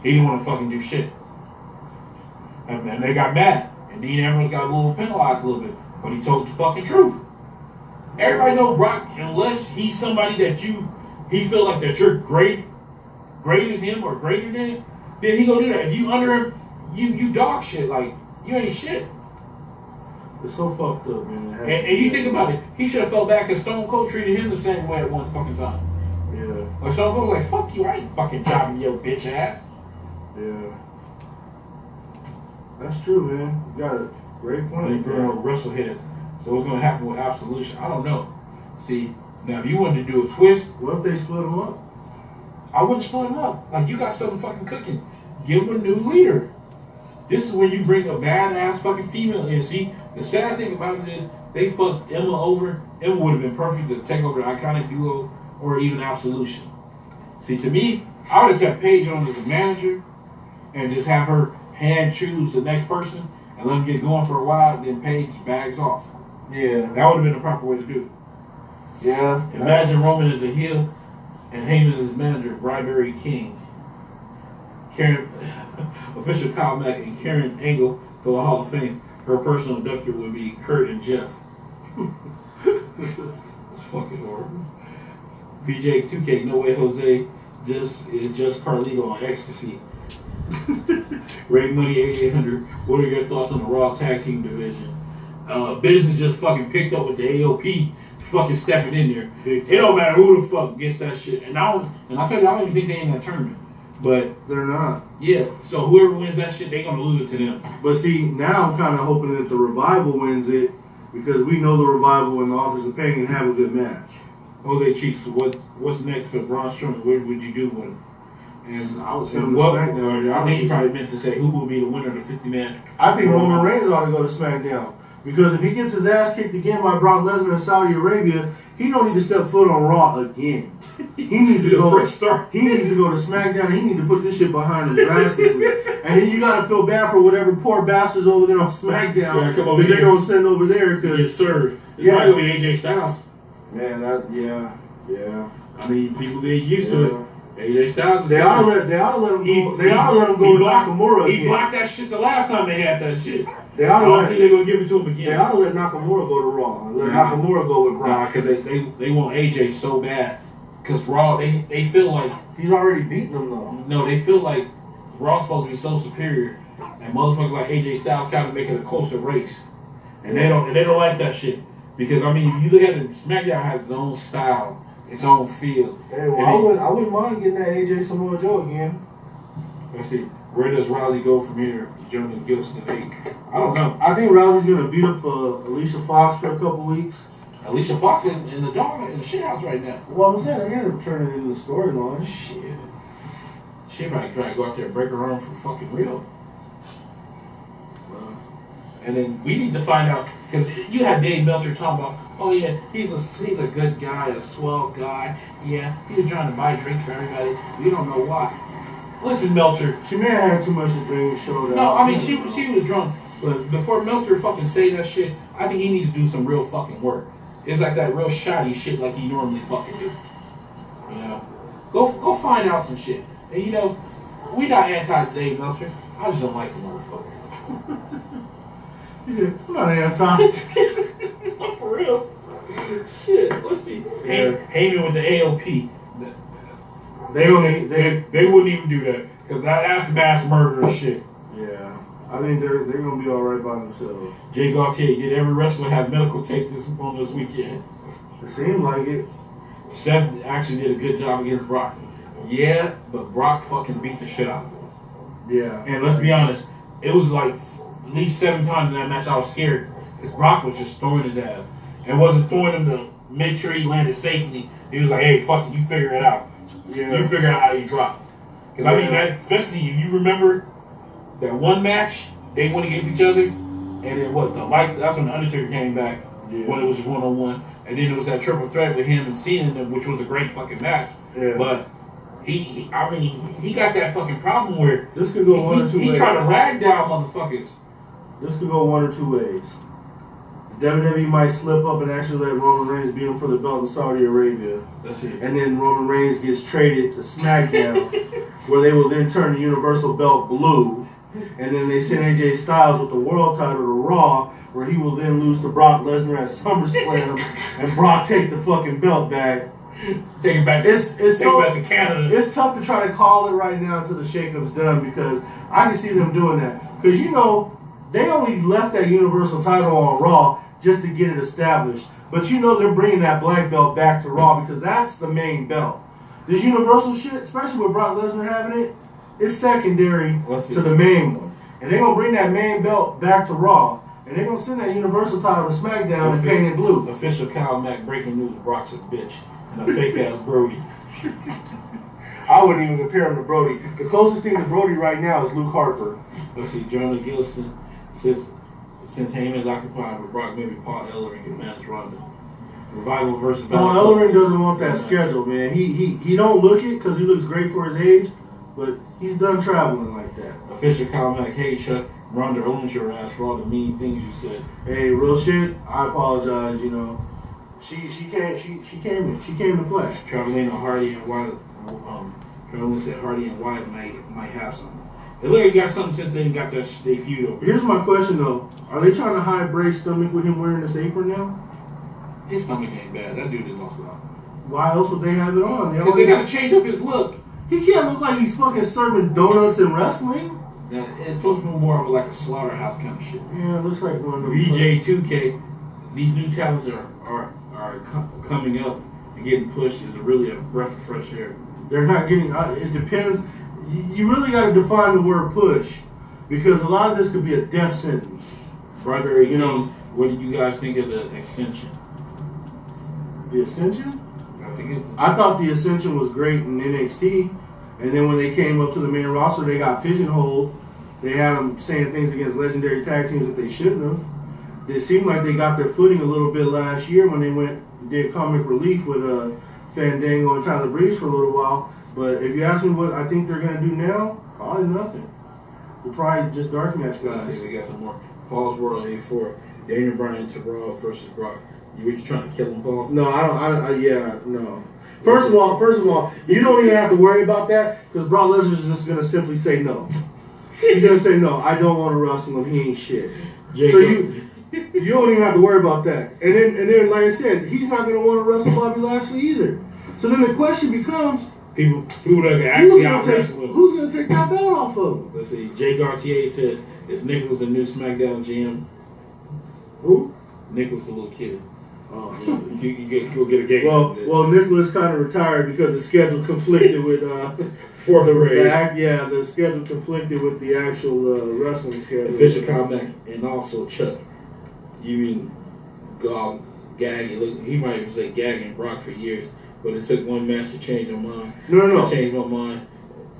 He didn't want to fucking do shit. And they got mad. And Dean Ambrose got a little penalized a little bit. But he told the fucking truth. Everybody know Brock, unless he's somebody that he feel like that you're great as him or greater than him, then he gonna do that. If you under him, you dog shit. Like, you ain't shit. It's so fucked up, man. And you think about it, he should have felt bad because Stone Cold treated him the same way at one fucking time. Yeah. Like Stone Cold was like, fuck you, I ain't fucking jobbing your bitch ass. Yeah. That's true, man. You got a great point. They bring up Wrestleheads. So what's going to happen with Absolution? I don't know. See, now if you wanted to do a twist. What if they split them up? I wouldn't split them up. Like, you got something fucking cooking. Give them a new leader. This is when you bring a badass fucking female in. See, the sad thing about it is they fucked Emma over. Emma would have been perfect to take over the Iconic Duo or even Absolution. See, to me, I would have kept Paige on as a manager and just have her hand choose the next person and let them get going for a while, then Paige bags off. Yeah. That would have been the proper way to do it. Yeah. Imagine Roman as a heel and Heyman as his manager, Bryberry King. Karen, official Kyle Mack, and Karen Angle for the Hall of Fame. Her personal inductor would be Kurt and Jeff. It's fucking horrible. VJ 2K, no way Jose is just Carlito on ecstasy. Ray Money 8800, what are your thoughts on the Raw Tag Team division? Business just fucking picked up with the AOP fucking stepping in there. It don't matter who the fuck gets that shit. And I tell you, I don't even think they in that tournament. But they're not. Yeah, so whoever wins that shit, they gonna lose it to them. But see, now I'm kind of hoping that the Revival wins it because we know the Revival and the Authors of Pain can have a good match. Jose Chiefs, what's next for Braun Strowman? What would you do with him? And I would send him to SmackDown. I think he probably meant to say who will be the winner of the 50-man. I think Roman Reigns ought to go to SmackDown. Because if he gets his ass kicked again by Brock Lesnar in Saudi Arabia, he don't need to step foot on Raw again. He needs to go. He needs to go to SmackDown. He needs to put this shit behind him drastically. And then you gotta feel bad for whatever poor bastards over there on SmackDown that they're gonna send over there because yes, sir. It's probably gonna be AJ Styles. Man, yeah. I mean, people get used to it. AJ Styles. They ought to let him go. They ought to let him go with Nakamura again. He blocked that shit the last time they had that shit. I don't think they're going to give it to him again. They ought to let Nakamura go to Raw. Let Nakamura go with Brock. Nah, because they want AJ so bad. Because Raw, they feel like... He's already beaten them, though. No, they feel like Raw's supposed to be so superior. And motherfuckers like AJ Styles kind of make it a closer race. And they don't like that shit. Because, I mean, if you look at it, SmackDown has its own style, its own feel. Hey, well, I wouldn't mind getting that AJ Samoa Joe again. Let's see. Where does Rousey go from here? Germany Gilson 8. I don't know. I think Rousey's going to beat up Alicia Fox for a couple weeks. Alicia Fox in the dog in the shit house right now. Well, I'm saying they're going to turn it into the storyline. Shit. She might try to go out there and break her arm for fucking real. And then we need to find out, because you had Dave Meltzer talking about, oh yeah, he's a good guy, a swell guy. Yeah, he was trying to buy drinks for everybody. We don't know why. Listen, Meltzer. She may have had too much to drink and showed up. No, I mean, she was drunk. But before Meltzer fucking say that shit, I think he needs to do some real fucking work. It's like that real shoddy shit like he normally fucking do. You know? Go find out some shit. And you know, we not anti-Dave Meltzer. I just don't like the motherfucker. He said, I'm not anti. Not for real. Shit, let's see. Yeah. Heyman with the AOP. They wouldn't even do that. Because that's mass murder and shit. Yeah. I think they're going to be alright by themselves. Jay Gauthier, did every wrestler have medical tape on this weekend? It seemed like it. Seth actually did a good job against Brock. Yeah, but Brock fucking beat the shit out of him. Yeah. And let's be honest, it was like at least 7 times in that match I was scared. Because Brock was just throwing his ass. And wasn't throwing him to make sure he landed safely. He was like, hey, fuck it, you figure it out. Yeah. You figure out how he dropped. Because I mean, that, especially if you remember that one match, they went against each other. And then what, the lights, that's when the Undertaker came back. Yeah. When it was just 1-on-1. And then there was that triple threat with him and Cena, which was a great fucking match. Yeah. But he got that fucking problem where this could go one or two ways. He tried to rag down motherfuckers. This could go one or two ways. WWE might slip up and actually let Roman Reigns beat him for the belt in Saudi Arabia. That's it. And then Roman Reigns gets traded to SmackDown, where they will then turn the Universal belt blue. And then they send AJ Styles with the world title to Raw, where he will then lose to Brock Lesnar at SummerSlam, and Brock take the fucking belt back. Take it back. Take it back to Canada. It's tough to try to call it right now until the shakeup's done because I can see them doing that. Because you know, they only left that Universal title on Raw just to get it established. But you know they're bringing that black belt back to Raw because that's the main belt. This Universal shit, especially with Brock Lesnar having it, it's secondary to the main one. And they're going to bring that main belt back to Raw. And they're going to send that Universal title to SmackDown and paint it blue. Official Kyle Mack breaking news, Brock's a bitch. And a fake-ass Brody. I wouldn't even compare him to Brody. The closest thing to Brody right now is Luke Harper. Let's see, Jeremy Gilston, since Heyman's occupied with Brock, maybe Paul Ellering can manage Ronda. Revival versus Paul Ellering doesn't want that schedule, man. He don't look it because he looks great for his age, but he's done traveling like that. Official Kyle Mack, hey, Chuck, Ronda owns your ass for all the mean things you said. Hey, real shit. I apologize. You know, she came to play. Traveling Hardy and Wyatt. Traveling said Hardy and Wyatt might have something. It look like he got something since they got their feud over. Here's my question though: are they trying to hide Bray's stomach with him wearing this apron now? His stomach ain't bad. That dude is lost a lot. Why else would they have it on? Because they gotta change up his look. He can't look like he's fucking serving donuts in wrestling. Now, it's supposed to be more of like a slaughterhouse kind of shit. Yeah, it looks like one of them. VJ2K, these new talents are coming up and getting pushed is really a breath of fresh air. They're not getting. It depends. You really got to define the word push because a lot of this could be a death sentence. Brother, you know, what did you guys think of the Ascension? The Ascension? I thought the Ascension was great in NXT, and then when they came up to the main roster, they got pigeonholed. They had them saying things against legendary tag teams that they shouldn't have. It seemed like they got their footing a little bit last year when they did comic relief with Fandango and Tyler Breeze for a little while. But if you ask me what I think they're going to do now, probably nothing. They're probably just dark match guys. Let's see, we got some more. Paul's World A4, Daniel Bryan to Raw versus Brock. You trying to kill him, Paul? No, no. First of all, you don't even have to worry about that because Brock Lesnar is just going to simply say no. He's going to say no, I don't want to wrestle him, he ain't shit. So you don't even have to worry about that. And then, like I said, he's not going to want to wrestle Bobby Lashley either. So then the question becomes, people that can actually out wrestle him. Who's going to take that belt off of him? Let's see. Jay Gauthier said, is Nicholas the new SmackDown GM? Who? Nicholas the little kid. Oh, you'll get a game. Well, Nicholas kind of retired because the schedule conflicted with fourth grade. The schedule conflicted with the actual wrestling schedule. Official comeback, and also Chuck. You mean gagging? He might even say gagging Brock for years, but it took one match to change my mind. No. I changed my mind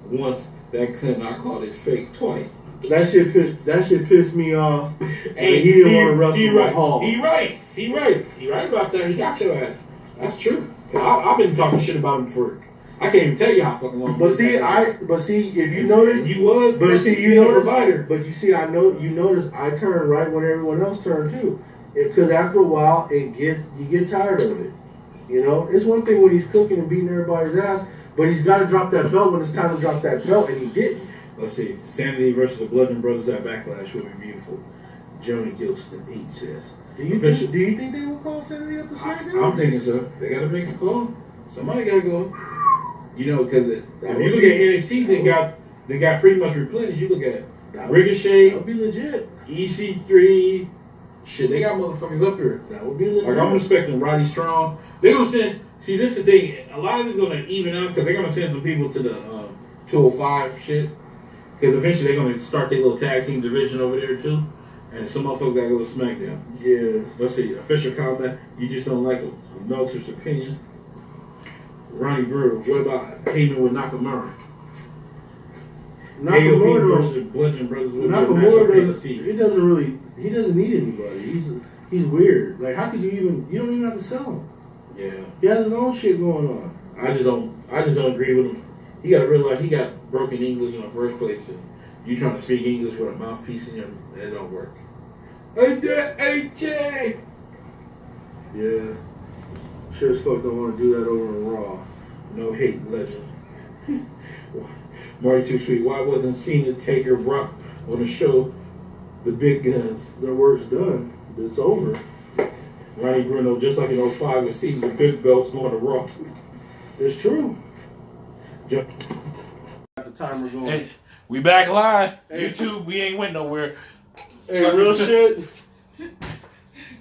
once. That couldn't. I called it fake twice. That shit pissed me off. And he didn't want to wrestle with Hall. He right about that. He got your ass. That's true. I've been talking shit about him for. I can't even tell you how fucking long. But see, if you notice, you was. But see, you notice. Provider. But you see, you notice. I turned right when everyone else turned too, because after a while, you get tired of it. You know, it's one thing when he's cooking and beating everybody's ass, but he's got to drop that belt when it's time to drop that belt, and he didn't. Let's see. Sanity versus the Bludgeon Brothers at Backlash will be beautiful. Joni Gilston 8 says. Do you think they will call Sanity up to SmackDown? I'm thinking so. They got to make a call. Somebody got to go. You know, because if you look at NXT, they got pretty much replenished. You look at Ricochet. That would be legit. EC3. Shit, they got motherfuckers up here. That would be legit. Like, I'm expecting Roddy Strong. They're going to send. See, this is the thing. A lot of it's going to even out because they're going to send some people to the 205 shit. Because eventually they're going to start their little tag team division over there too. And some motherfuckers got to go to SmackDown. Yeah. Let's see. Official comment. You just don't like a Meltzer's opinion. Ronnie Brewer. What about Heyman with Nakamura? AOP versus Bludgeon Brothers. Nakamura he doesn't need anybody. He's weird. Like, how could you don't even have to sell him. Yeah. He has his own shit going on. I just don't agree with him. You got to realize he got broken English in the first place, and you trying to speak English with a mouthpiece in your, it don't work. AJ. Yeah. Sure as fuck don't want to do that over in Raw. No hate, legend. Marty Too Sweet. Why wasn't Cena, Taker, Brock on the show? The big guns. Their work's done. It's over. Ronnie Bruno, just like in 05, with Cena, the big belts going to Raw. It's true. Got the timer going. Hey, we back live. Hey. YouTube, we ain't went nowhere. Hey, real shit.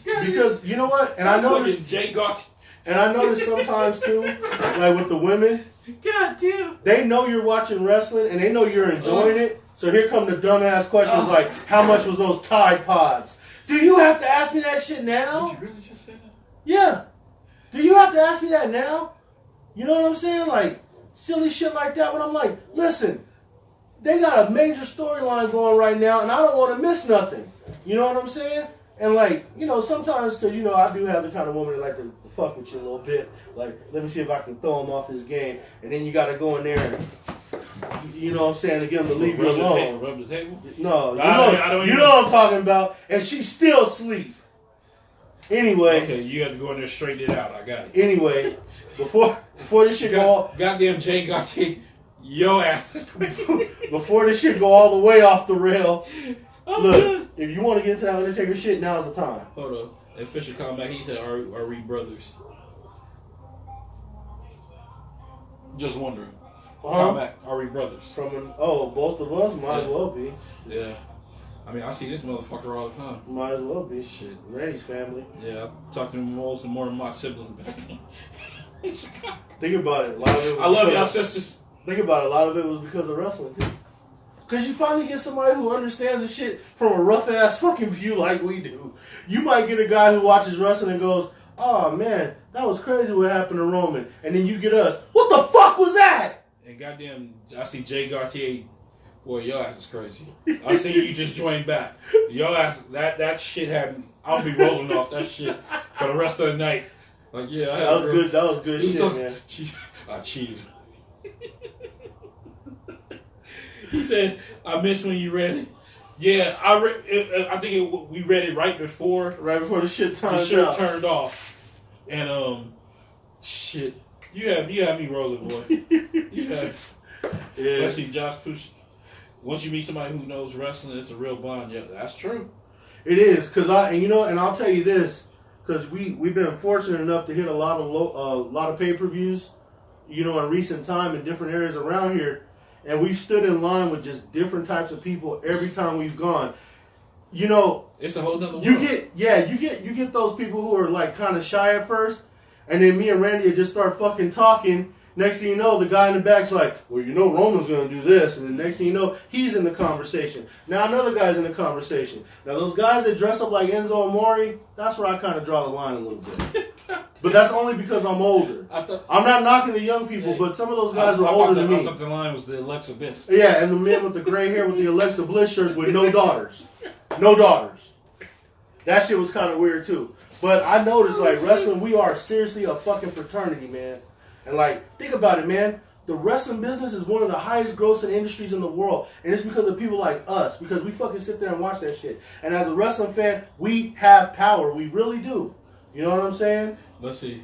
Because you know what? And I noticed Jay Garth. And I noticed sometimes too, like with the women, God damn. they know you're watching wrestling and they know you're enjoying it. So here come the dumbass questions like, how much was those Tide Pods? Do you have to ask me that shit now? Did you really just say that? Yeah. Do you have to ask me that now? You know what I'm saying? Like, silly shit like that. But I'm like, listen, they got a major storyline going right now and I don't want to miss nothing. You know what I'm saying? And like, you know, sometimes, because, you know, I do have the kind of woman that like to fuck with you a little bit. Like, let me see if I can throw him off his game. And then you got to go in there and, you know what I'm saying, to get him to leave you alone. Rub the table? No, you know what I'm talking about. And she still asleep. Anyway. Okay, you have to go in there and straighten it out. I got it. Anyway, before this shit go all... Goddamn Jay Garcia, yo ass. Before this shit go all the way off the rail, I'm look, done. if you want to get into that Undertaker shit, now's the time. Hold on. That Fisher called back. He said, "Are we brothers?" Just wondering. Call back. Are we brothers? Both of us might as well be. Yeah. I mean, I see this motherfucker all the time. Might as well be. Shit. Randy's family. Yeah, I talk to him more than my siblings back then. Think about it. A lot of it was I love y'all sisters. Think about it. A lot of it was because of wrestling too. Because you finally get somebody who understands the shit from a rough ass fucking view like we do. You might get a guy who watches wrestling and goes, "Oh man, that was crazy what happened to Roman," and then you get us, "What the fuck was that?" And goddamn, I see Jay Garcia. Boy, your ass is crazy. I see you just joined back. Your ass, that shit had me. I'll be rolling off that shit for the rest of the night. Like, yeah, that was good. That was good shit, man. I cheated. He said, "I missed when you read it." Yeah, I think we read it right before the shit turned off. And shit, you have me rolling, boy. Yeah. Let's see, Josh Push. Once you meet somebody who knows wrestling, it's a real bond. Yeah, that's true. It is, and I'll tell you this, because we've been fortunate enough to hit a lot of pay-per-views, you know, in recent time in different areas around here, and we've stood in line with just different types of people every time we've gone. You know, it's a whole nother world. You get those people who are like kind of shy at first, and then me and Randy just start fucking talking. Next thing you know, the guy in the back's like, "Well, you know Roman's going to do this." And then next thing you know, he's in the conversation. Now another guy's in the conversation. Now those guys that dress up like Enzo Amore, that's where I kind of draw the line a little bit. But that's only because I'm older. I'm not knocking the young people, but some of those guys are older than me. I thought the line was the Alexa Bliss. Yeah, and the men with the gray hair with the Alexa Bliss shirts with no daughters. No daughters. That shit was kind of weird too. But I noticed, like, wrestling, we are seriously a fucking fraternity, man. And, like, think about it, man. The wrestling business is one of the highest grossing industries in the world. And it's because of people like us. Because we fucking sit there and watch that shit. And as a wrestling fan, we have power. We really do. You know what I'm saying? Let's see.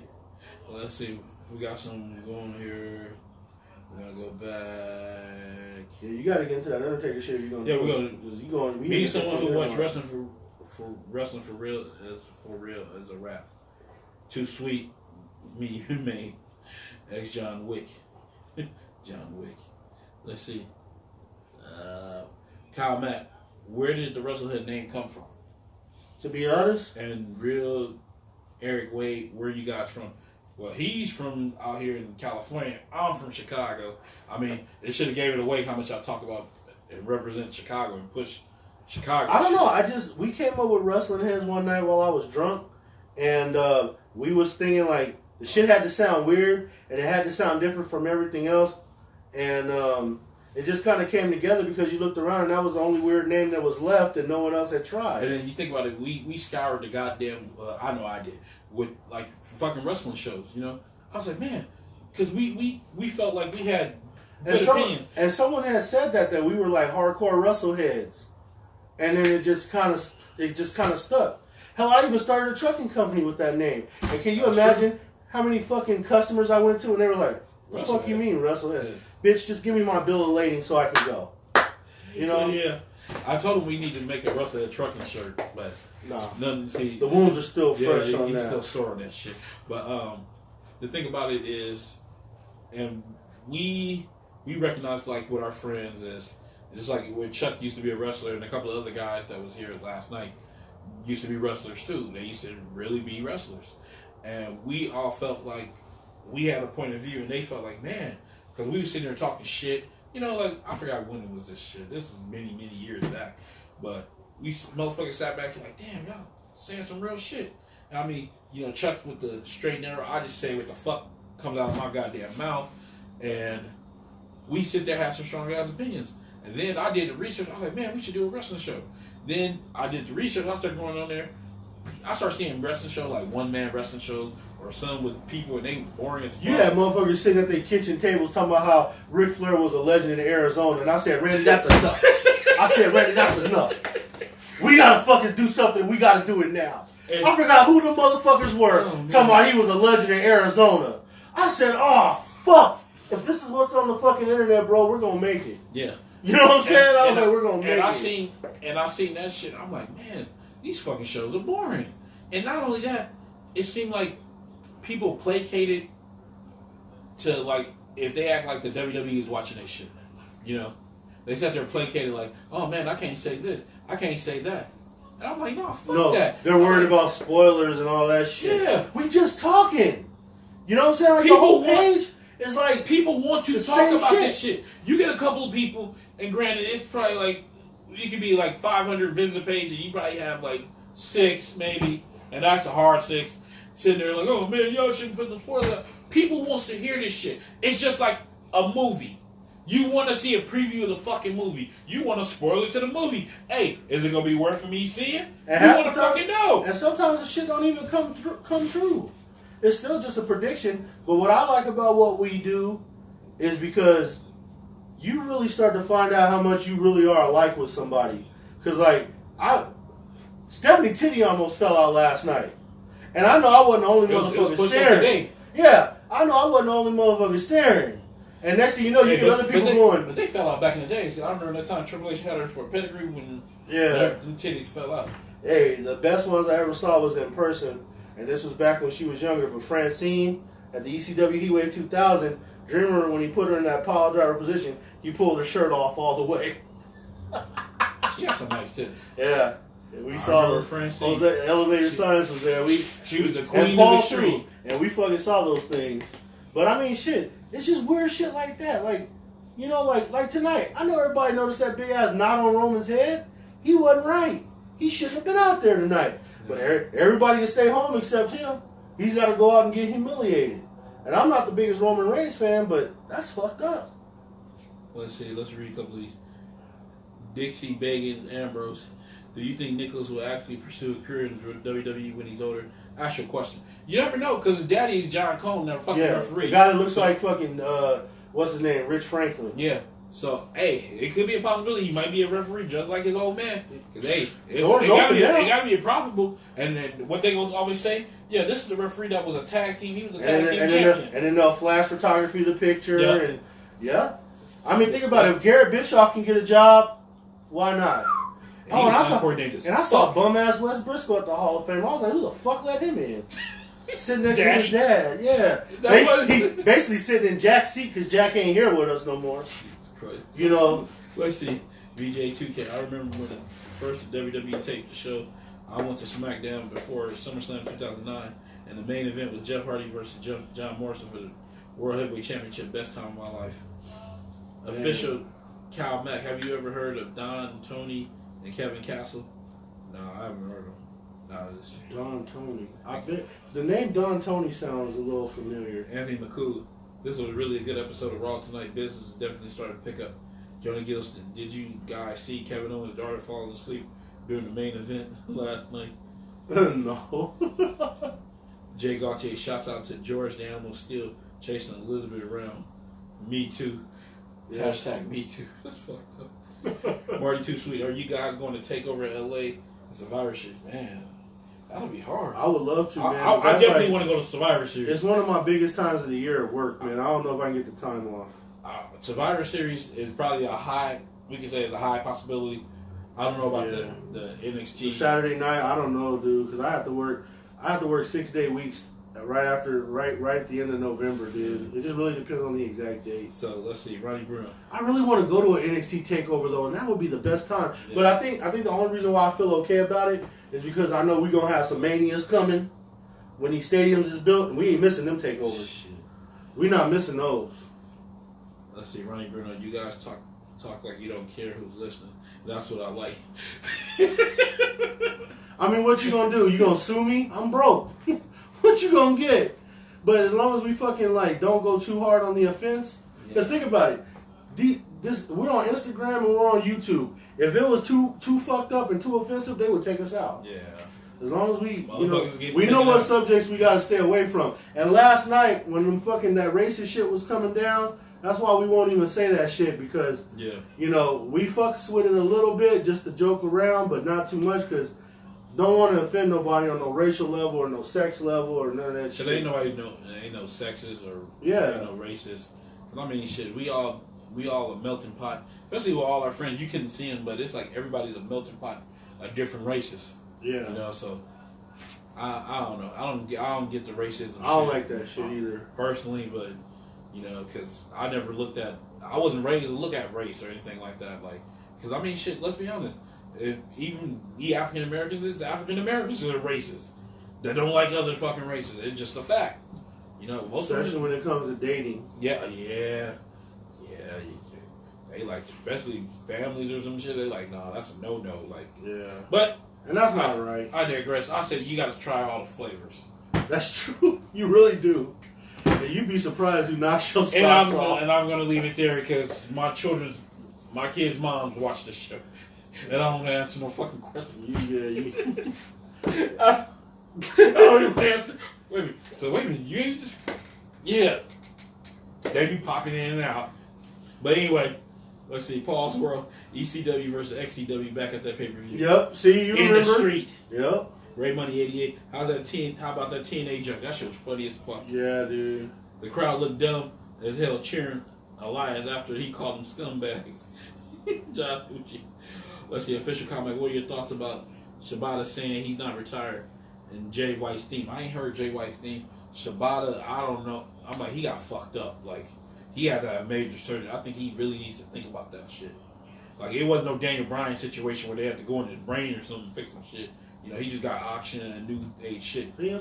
We got some going here. We're going to go back. Yeah, you got to get into that Undertaker shit. We're going to meet someone who watch wrestling for wrestling for real as a rap. Too sweet. Me, man. Ex John Wick. John Wick. Let's see. Kyle Mack. Where did the Wrestlehead name come from? To be honest. And real Eric Wade, where are you guys from? Well, he's from out here in California. I'm from Chicago. I mean, they should have gave it away how much I talk about and represent Chicago and push Chicago. I don't know. We came up with Wrestling Heads one night while I was drunk, and we was thinking like, the shit had to sound weird, and it had to sound different from everything else. And it just kind of came together because you looked around, and that was the only weird name that was left, and no one else had tried. And then you think about it, we scoured the goddamn, I know I did, with like fucking wrestling shows, you know? I was like, man, because we felt like we had good opinions. And someone had said that we were like hardcore Wrestleheads. And then it just kind of stuck. Hell, I even started a trucking company with that name. And can you imagine how many fucking customers I went to and they were like, "What the fuck you mean, Wrestleheads? Bitch, just give me my bill of lading so I can go." You know? Yeah. I told him we need to make a Wrestlehead trucking shirt, but nothing. See, the wounds are still fresh on that. He's still sore on that shit. But the thing about it is, and we recognize like what our friends Just like when Chuck used to be a wrestler and a couple of other guys that was here last night used to be wrestlers too. They used to really be wrestlers. And we all felt like we had a point of view and they felt like, man, because we were sitting there talking shit. You know, like, I forgot when it was this shit. This is many, many years back. But we motherfuckers sat back and like, damn, y'all saying some real shit. And I mean, you know, Chuck with the straight and narrow, I just say what the fuck comes out of my goddamn mouth. And we sit there, have some strong ass opinions. And then I did the research. I was like, man, we should do a wrestling show. Then I did the research. I started going on there. I started seeing wrestling shows, like one-man wrestling shows, or some with people and they boring as fuck. You had motherfuckers sitting at their kitchen tables talking about how Ric Flair was a legend in Arizona. And I said, Randy, that's enough. I said, Randy, that's enough. We gotta fucking do something. We gotta do it now. And I forgot who the motherfuckers were talking about he was a legend in Arizona. I said, oh, fuck. If this is what's on the fucking internet, bro, we're gonna make it. Yeah. You know what I'm saying? I was like, we're gonna make it. I've seen that shit. I'm like, man, these fucking shows are boring. And not only that, it seemed like people placated to, like, if they act like the WWE is watching their shit. You know? They sat there placated like, oh man, I can't say this. I can't say that. And I'm like, no, fuck that. They're worried about spoilers and all that shit. Yeah. We just talking. You know what I'm saying? Like the whole page is like people want to talk about this shit. You get a couple of people, and granted, it's probably like, it could be like 500 visit page, and you probably have like 6 maybe, and that's a hard 6. Sitting there like, oh man, y'all shouldn't put the spoilers up. People wants to hear this shit. It's just like a movie. You want to see a preview of the fucking movie. You want to spoil it to the movie. Hey, is it going to be worth for me seeing? You want to fucking know. And sometimes the shit don't even come true. It's still just a prediction. But what I like about what we do is because you really start to find out how much you really are alike with somebody. Because, like, Stephanie Titty almost fell out last night. And I know I wasn't the only motherfucker staring. Yeah, I know I wasn't the only motherfucker staring. And next thing you know, you get other people going. But they fell out back in the day. See, I remember that time Triple H had her for a pedigree when the titties fell out. Hey, the best ones I ever saw was in person. And this was back when she was younger. But Francine, at the ECW Heatwave 2000, Dreamer, when he put her in that pile driver position, he pulled her shirt off all the way. She had some nice tits. Yeah. We saw those elevated signs was there. She was the queen of the street. And we fucking saw those things. But I mean, shit, it's just weird shit like that. Like, you know, like tonight. I know everybody noticed that big ass knot on Roman's head. He wasn't right. He shouldn't have been out there tonight. But everybody can stay home except him. He's got to go out and get humiliated. And I'm not the biggest Roman Reigns fan, but that's fucked up. Let's see. Let's read a couple of these. Dixie, Bagans, Ambrose. Do you think Nicholas will actually pursue a career in WWE when he's older? Ask your question. You never know, because his daddy is John Cone, never fucking referee. The guy that looks like fucking, what's his name, Rich Franklin. Yeah. So, hey, it could be a possibility. He might be a referee just like his old man. Because, hey, it got to be profitable. And then what they gonna always say, yeah, this is the referee that was a tag team. He was a tag team champion. And then they'll flash photography the picture. And I mean, think about it. If Garrett Bischoff can get a job, why not? Oh, and I saw bum-ass Wes Briscoe at the Hall of Fame. I was like, who the fuck let him in? Sitting next to his dad. Yeah. He basically sitting in Jack's seat because Jack ain't here with us no more. You know. Let's see. VJ2K. I remember when the first WWE taped the show, I went to SmackDown before SummerSlam 2009, and the main event was Jeff Hardy versus John Morrison for the World Heavyweight Championship. Best time of my life. Official Cal Mack. Have you ever heard of Don, Tony, and Kevin Castle? No, I haven't heard of him. Don Tony. I bet the name Don Tony sounds a little familiar. Anthony McCool. This was really a good episode of Raw tonight. Business is definitely starting to pick up. Jonah Gilston. Did you guys see Kevin Owens' daughter falling asleep during the main event last night? No. Jay Gauthier. Shouts out to George the Animal Steel chasing Elizabeth around. Me too. Yeah. Hashtag me too. That's fucked up. Marty Too Sweet. Are you guys going to take over LA? Survivor Series, man, that'll be hard. I would love to, man. I definitely want to go to Survivor Series. It's one of my biggest times of the year at work, man. I don't know if I can get the time off. Survivor Series is probably a high, we can say it's a high possibility. I don't know about the NXT. The Saturday night, I don't know, dude, because I have to work 6-day weeks Right at the end of November, dude. It just really depends on the exact date. So let's see, Ronnie Bruno. I really want to go to an NXT takeover though, and that would be the best time. Yeah. But I think the only reason why I feel okay about it is because I know we're gonna have some manias coming when these stadiums is built, and we ain't missing them takeovers. Shit. We're not missing those. Let's see, Ronnie Bruno. You guys talk like you don't care who's listening. That's what I like. I mean, what you gonna do? You gonna sue me? I'm broke. What you gonna get? But as long as we fucking like don't go too hard on the offense, because think about it, we're on Instagram and we're on YouTube. If it was too fucked up and too offensive, they would take us out. Yeah. As long as we know what subjects we gotta stay away from. And last night when that racist shit was coming down, that's why we won't even say that shit because we fucks with it a little bit just to joke around, but not too much because. Don't want to offend nobody on no racial level or no sex level or none of that shit. Cause ain't no sexist or ain't no racist. I mean, shit, we all a melting pot. Especially with all our friends, you couldn't see them, but it's like everybody's a melting pot of different races. Yeah, So I don't know. I don't get the racism. I don't like that shit either personally, but because I never I wasn't raised to look at race or anything like that. Like, because I mean, shit. Let's be honest. If even the African Americans are racist. They don't like other fucking races. It's just a fact. Most especially when it comes to dating. Yeah. They like, especially families or some shit. They like, nah, that's a no. Like, yeah. But and that's not right. I digress. I said you got to try all the flavors. That's true. You really do. And you'd be surprised who knocks your socks off. And I'm gonna leave it there because my kids' moms watch this show. And I don't answer no fucking questions. I don't even answer. Wait a minute. So wait a minute. You ain't just... Yeah. They be popping in and out. But anyway, let's see. Paul's World, ECW versus XCW back at that pay-per-view. Yep. See, you remember. In the street. Yep. Ray Money 88. How about that TNA junk? That shit was funny as fuck. Yeah, dude. The crowd looked dumb as hell cheering Elias after he called them scumbags. John Fuji. Let's see, official comment. What are your thoughts about Shibata saying he's not retired and Jay White's theme? I ain't heard Jay White's theme. Shibata, I don't know. I'm like, he got fucked up. Like, he had to have major surgery. I think he really needs to think about that shit. Like, it wasn't no Daniel Bryan situation where they had to go in his brain or something and fix some shit. He just got auctioned and new age shit. Who?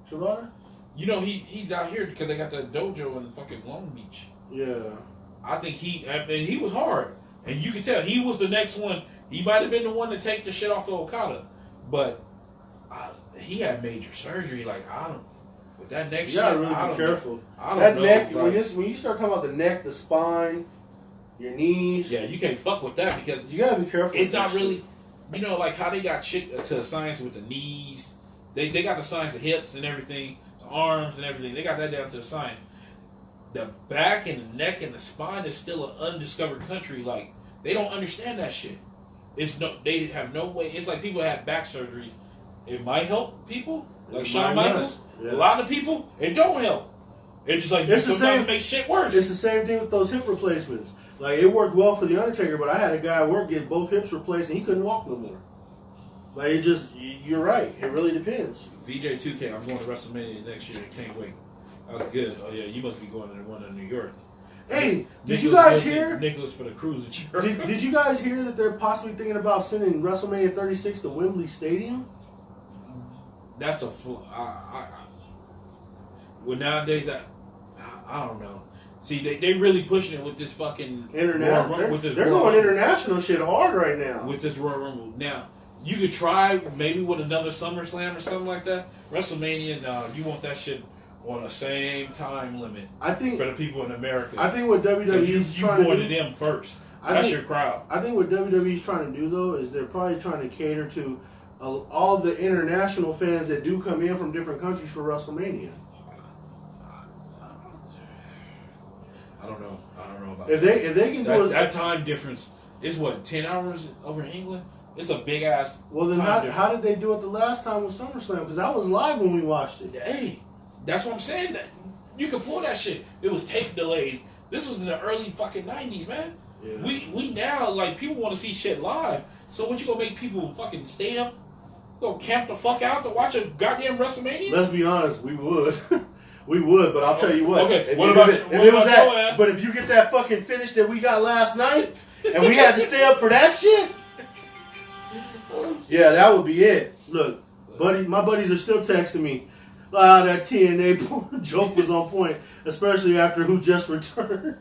Shibata? He's out here because they got that dojo in fucking Long Beach. Yeah. I think he was hard. And you can tell he was the next one. He might have been the one to take the shit off of Okada. But he had major surgery. Like, with that neck shit. You gotta really be careful. That neck, when you start talking about the neck, the spine, your knees. Yeah, you can't fuck with that because. You gotta be careful. It's not really. Like how they got shit to the science with the knees. They got the science, the hips and everything, the arms and everything. They got that down to the science. The back and the neck and the spine is still an undiscovered country. Like, they don't understand that shit. They have no way. It's like people have back surgeries. It might help people, like Shawn Michaels. Yeah. A lot of people, it don't help. It's just like sometimes it makes shit worse. It's the same thing with those hip replacements. Like, it worked well for the Undertaker, but I had a guy at work get both hips replaced and he couldn't walk no more. Like, it just, you're right. It really depends. VJ2K, I'm going to WrestleMania next year. I can't wait. That was good. Oh, yeah, you must be going to the one in New York. Hey, did you guys hear? Nicholas for the cruise. Did you guys hear that they're possibly thinking about sending WrestleMania 36 to Wembley Stadium? That's well, nowadays, I don't know. See, they really pushing it with this fucking international. They're going international shit hard right now with this Royal Rumble. Now, you could try maybe with another SummerSlam or something like that. WrestleMania, no, you want that shit on the same time limit. I think for the people in America. I think what WWE's trying to do, you going to them first. That's your crowd. I think what WWE's trying to do though is they're probably trying to cater to all the international fans that do come in from different countries for WrestleMania. I don't know about if they can do that time difference is what 10 hours over in England. It's a big ass. Well, then how did they do it the last time with SummerSlam? Because I was live when we watched it. Hey, that's what I'm saying. You can pull that shit. It was tape delays. This was in the early fucking 90s, man. Yeah. We now like people want to see shit live. So what you gonna make people fucking stay up Go camp the fuck out to watch a goddamn WrestleMania? Let's be honest, we would. We would, but I'll tell you what. Okay, But if you get that fucking finish that we got last night, and we had to stay up for that shit, yeah, that would be it. Look, buddy, my buddies are still texting me. That TNA joke was on point, especially after who just returned.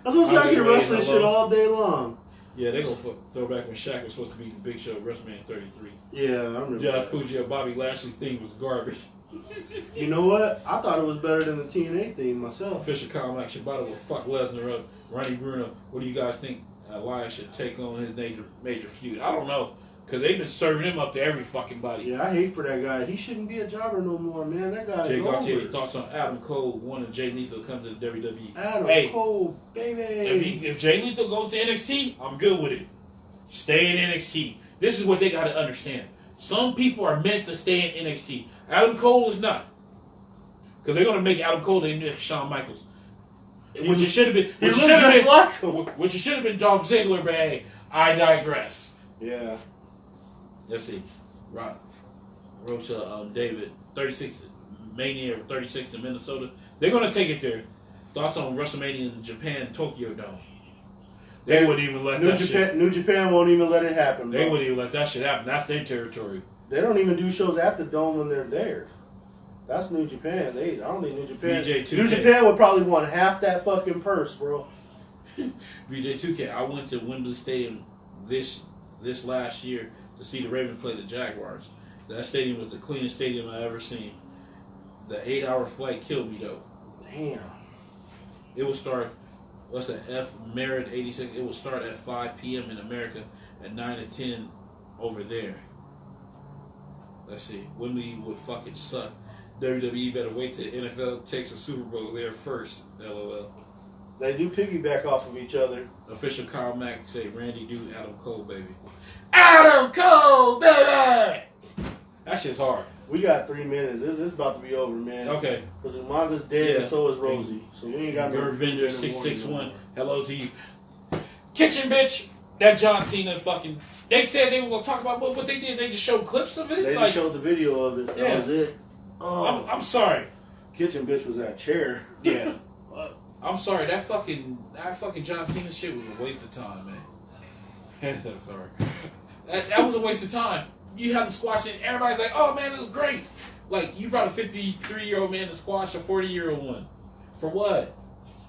That's what I get wrestling shit all day long. Yeah, they gonna throw back when Shaq was supposed to be the Big Show at WrestleMania 33. Yeah, I remember. Josh Puglia, Bobby Lashley's thing was garbage. You know what? I thought it was better than the TNA theme myself. Official comment, Shibata will fuck Lesnar up. Ronnie Bruno, what do you guys think Elias should take on his major feud? I don't know, because they've been serving him up to every fucking body. Yeah, I hate for that guy. He shouldn't be a jobber no more, man. That guy's Jay Gautier, over. thoughts on Adam Cole wanting Jay Lethal to come to the WWE? Adam Cole, baby. If Jay Lethal goes to NXT, I'm good with it. Stay in NXT. This is what they got to understand. Some people are meant to stay in NXT. Adam Cole is not. Because they're going to make Adam Cole their next Shawn Michaels. Which it should have been. Which it should have been Dolph Ziggler, but hey, I digress. Yeah. Let's see. Rocha, David, 36, Mania 36 in Minnesota. They're going to take it there. Thoughts on WrestleMania in Japan, Tokyo Dome. They wouldn't even let that shit. New Japan won't even let it happen, bro. They wouldn't even let that shit happen. That's their territory. They don't even do shows at the Dome when they're there. That's New Japan. I don't think New Japan. New Japan would probably want half that fucking purse, bro. BJ2K. I went to Wembley Stadium this last year to see the Ravens play the Jaguars. That stadium was the cleanest stadium I ever seen. The 8-hour flight killed me though. Damn. It will start. What's that? Merit 86. It will start at 5 p.m. in America at 9 to 10 over there. Let's see. Wembley would fucking suck. WWE better wait till NFL takes a Super Bowl there first. LOL. They do piggyback off of each other. Official Kyle Mack say Randy do Adam Cole, baby. Adam Cole, baby! That shit's hard. We got 3 minutes. This is about to be over, man. Okay. Because Umaga's dead and so is Rousey. So we ain't got no... Vendor 661, hello to you. Kitchen bitch, that John Cena fucking... They said they were going to talk about what they did. They just showed clips of it? They just showed the video of it. Yeah. That was it. Oh. I'm sorry. Kitchen bitch was that chair. Yeah. I'm sorry. That fucking John Cena shit was a waste of time, man. Sorry. That was a waste of time. You have him squashing, everybody's like, oh man, it was great. Like, you brought a 53-year-old man to squash a 40-year-old one. For what?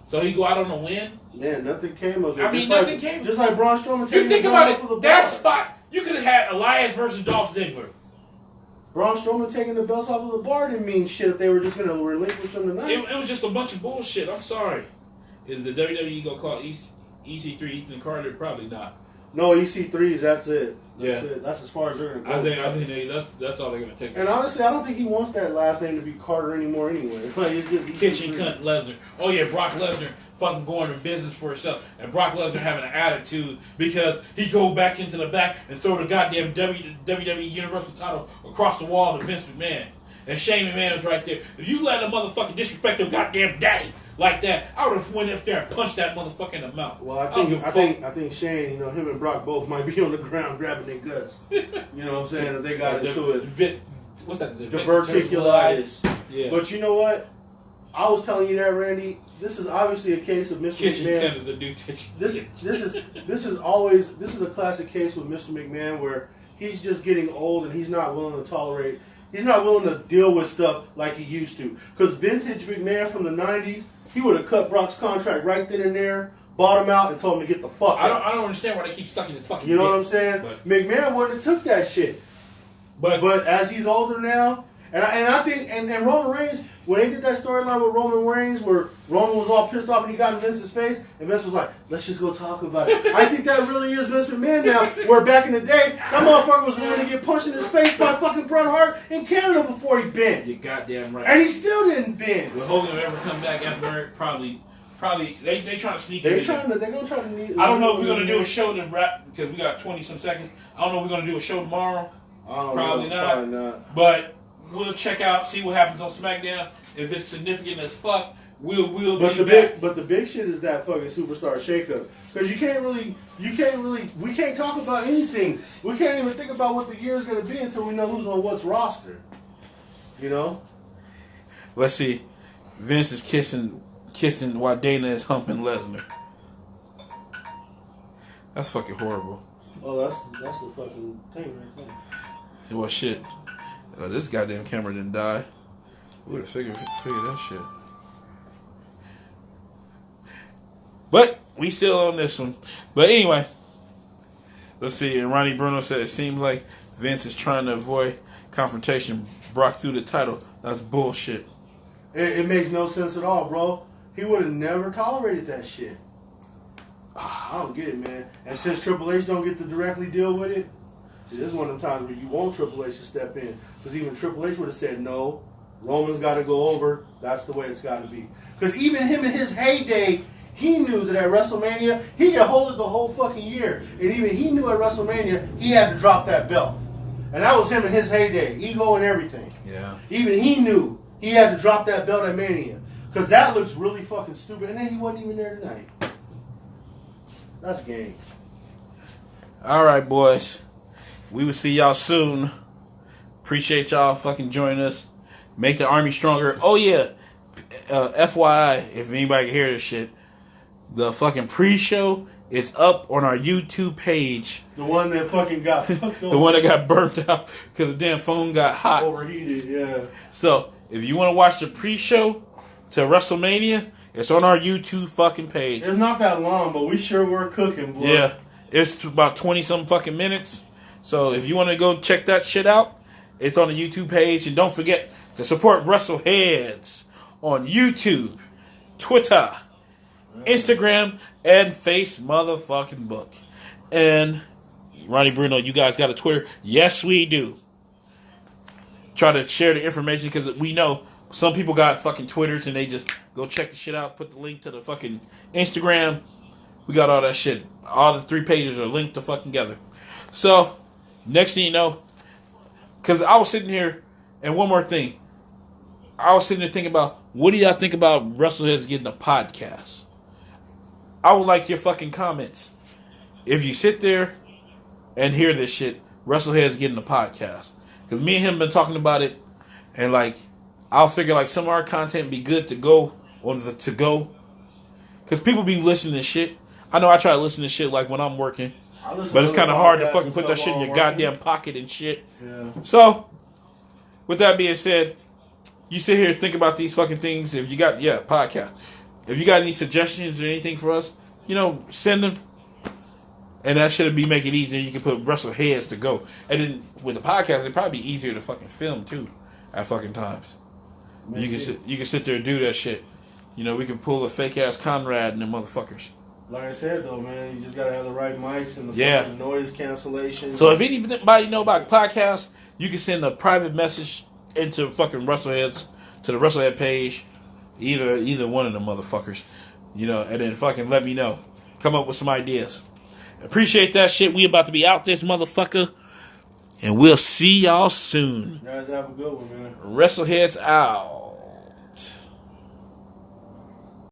So he go out on a win? Yeah, nothing came of it. I mean, nothing came. Just like Braun Strowman taking the belt off of the bar. That spot, you could have had Elias versus Dolph Ziggler. Braun Strowman taking the belts off of the bar didn't mean shit if they were just going to relinquish them tonight. It was just a bunch of bullshit. I'm sorry. Is the WWE going to call EC3 Ethan Carter? Probably not. No, EC3s, that's it. That's it. That's as far as they're going to go. I think that's all they're going to take. And honestly, I don't think he wants that last name to be Carter anymore anyway. Like, it's just Kitchen cunt Lesnar. Oh yeah, Brock Lesnar fucking going in business for himself. And Brock Lesnar having an attitude because he go back into the back and throw the goddamn WWE Universal title across the wall to Vince McMahon. And Shane McMahon was right there. If you let a motherfucker disrespect your goddamn daddy like that, I would have went up there and punched that motherfucker in the mouth. Well, I think Shane, him and Brock both might be on the ground grabbing their guts. You know what I'm saying? If they got into it. What's that? Diverticulitis. Yeah. But you know what? I was telling you that, Randy. This is obviously a case of Mr. McMahon. Is the new kitchen. This is a classic case with Mr. McMahon where he's just getting old and he's not willing to tolerate. He's not willing to deal with stuff like he used to. Because vintage McMahon from the 90s, he would have cut Brock's contract right then and there, bought him out, and told him to get the fuck out. I don't understand why they keep sucking his fucking You know dick. what I'm saying? But McMahon wouldn't have took that shit. But as he's older now, and I think Roman Reigns, when they did that storyline with Roman Reigns where Roman was all pissed off and he got in Vince's face, and Vince was like, let's just go talk about it. I think that really is Vince McMahon now, where back in the day, that motherfucker was willing to get punched in his face by fucking Bret Hart in Canada before he bent. You're goddamn right. And he still didn't bend. Will Hogan ever come back after probably they trying to sneak They're in. going to try to. I don't know if we're going to do a show to wrap because we got 20-some seconds. I don't know if we're going to do a show tomorrow. Probably not. But we'll check out, see what happens on SmackDown. If it's significant as fuck, We'll But be back. the big shit is that fucking superstar shakeup. Because we can't talk about anything. We can't even think about what the year is going to be until we know who's on what's roster. You know? Let's see. Vince is kissing while Dana is humping Lesnar. That's fucking horrible. Oh, that's the fucking thing right there. Well, shit. This goddamn camera didn't die. We would have figured that shit. But we still on this one. But anyway, let's see. And Ronnie Bruno said it seems like Vince is trying to avoid confrontation. Brock through the title. That's bullshit. It makes no sense at all, bro. He would have never tolerated that shit. I don't get it, man. And since Triple H don't get to directly deal with it, see, this is one of them times where you want Triple H to step in. Because even Triple H would have said, no, Roman's got to go over. That's the way it's got to be. Because even him in his heyday, he knew that at WrestleMania, he could hold it the whole fucking year. And even he knew at WrestleMania, he had to drop that belt. And that was him in his heyday, ego and everything. Yeah. Even he knew he had to drop that belt at Mania. Because that looks really fucking stupid. And then he wasn't even there tonight. That's game. All right, boys. We will see y'all soon. Appreciate y'all fucking joining us. Make the Army stronger. Oh, yeah. FYI, if anybody can hear this shit, the fucking pre-show is up on our YouTube page. The one that fucking got fucked up. The one that got burnt out because the damn phone got hot. Overheated, yeah. So, if you want to watch the pre-show to WrestleMania, it's on our YouTube fucking page. It's not that long, but we sure were cooking, boy. Yeah. It's about 20-some fucking minutes. So, if you want to go check that shit out, it's on the YouTube page. And don't forget to support Wrestleheads on YouTube, Twitter, Instagram, and Face motherfucking Book. And Ronnie Bruno, you guys got a Twitter? Yes, we do. Try to share the information because we know some people got fucking Twitters and they just go check the shit out, put the link to the fucking Instagram. We got all that shit. All the 3 pages are linked to fucking together. So, next thing you know, because I was sitting here, and one more thing. I was sitting there thinking about, what do y'all think about Wrestleheads getting a podcast? I would like your fucking comments. If you sit there and hear this shit, Wrestleheads getting a podcast. Because me and him been talking about it, and like, I'll figure like some of our content be good to go on the to go. Because people be listening to shit. I know I try to listen to shit like when I'm working. But it's kind of hard to fucking put that shit in your goddamn pocket and shit. Yeah. So, with that being said, you sit here and think about these fucking things. If you got, podcast. If you got any suggestions or anything for us, send them. And that should be make it easier. You can put Wrestleheads to go. And then with the podcast, it'd probably be easier to fucking film too at fucking times. You can sit there and do that shit. We can pull a fake ass Conrad and them motherfuckers. Like I said though, man, you just gotta have the right mics and the fucking noise cancellation. So if anybody know about podcasts, you can send a private message into fucking Wrestleheads to the Wrestlehead page. Either one of them motherfuckers. And then fucking let me know. Come up with some ideas. Appreciate that shit. We about to be out this motherfucker. And we'll see y'all soon. You guys have a good one, man. Wrestleheads out.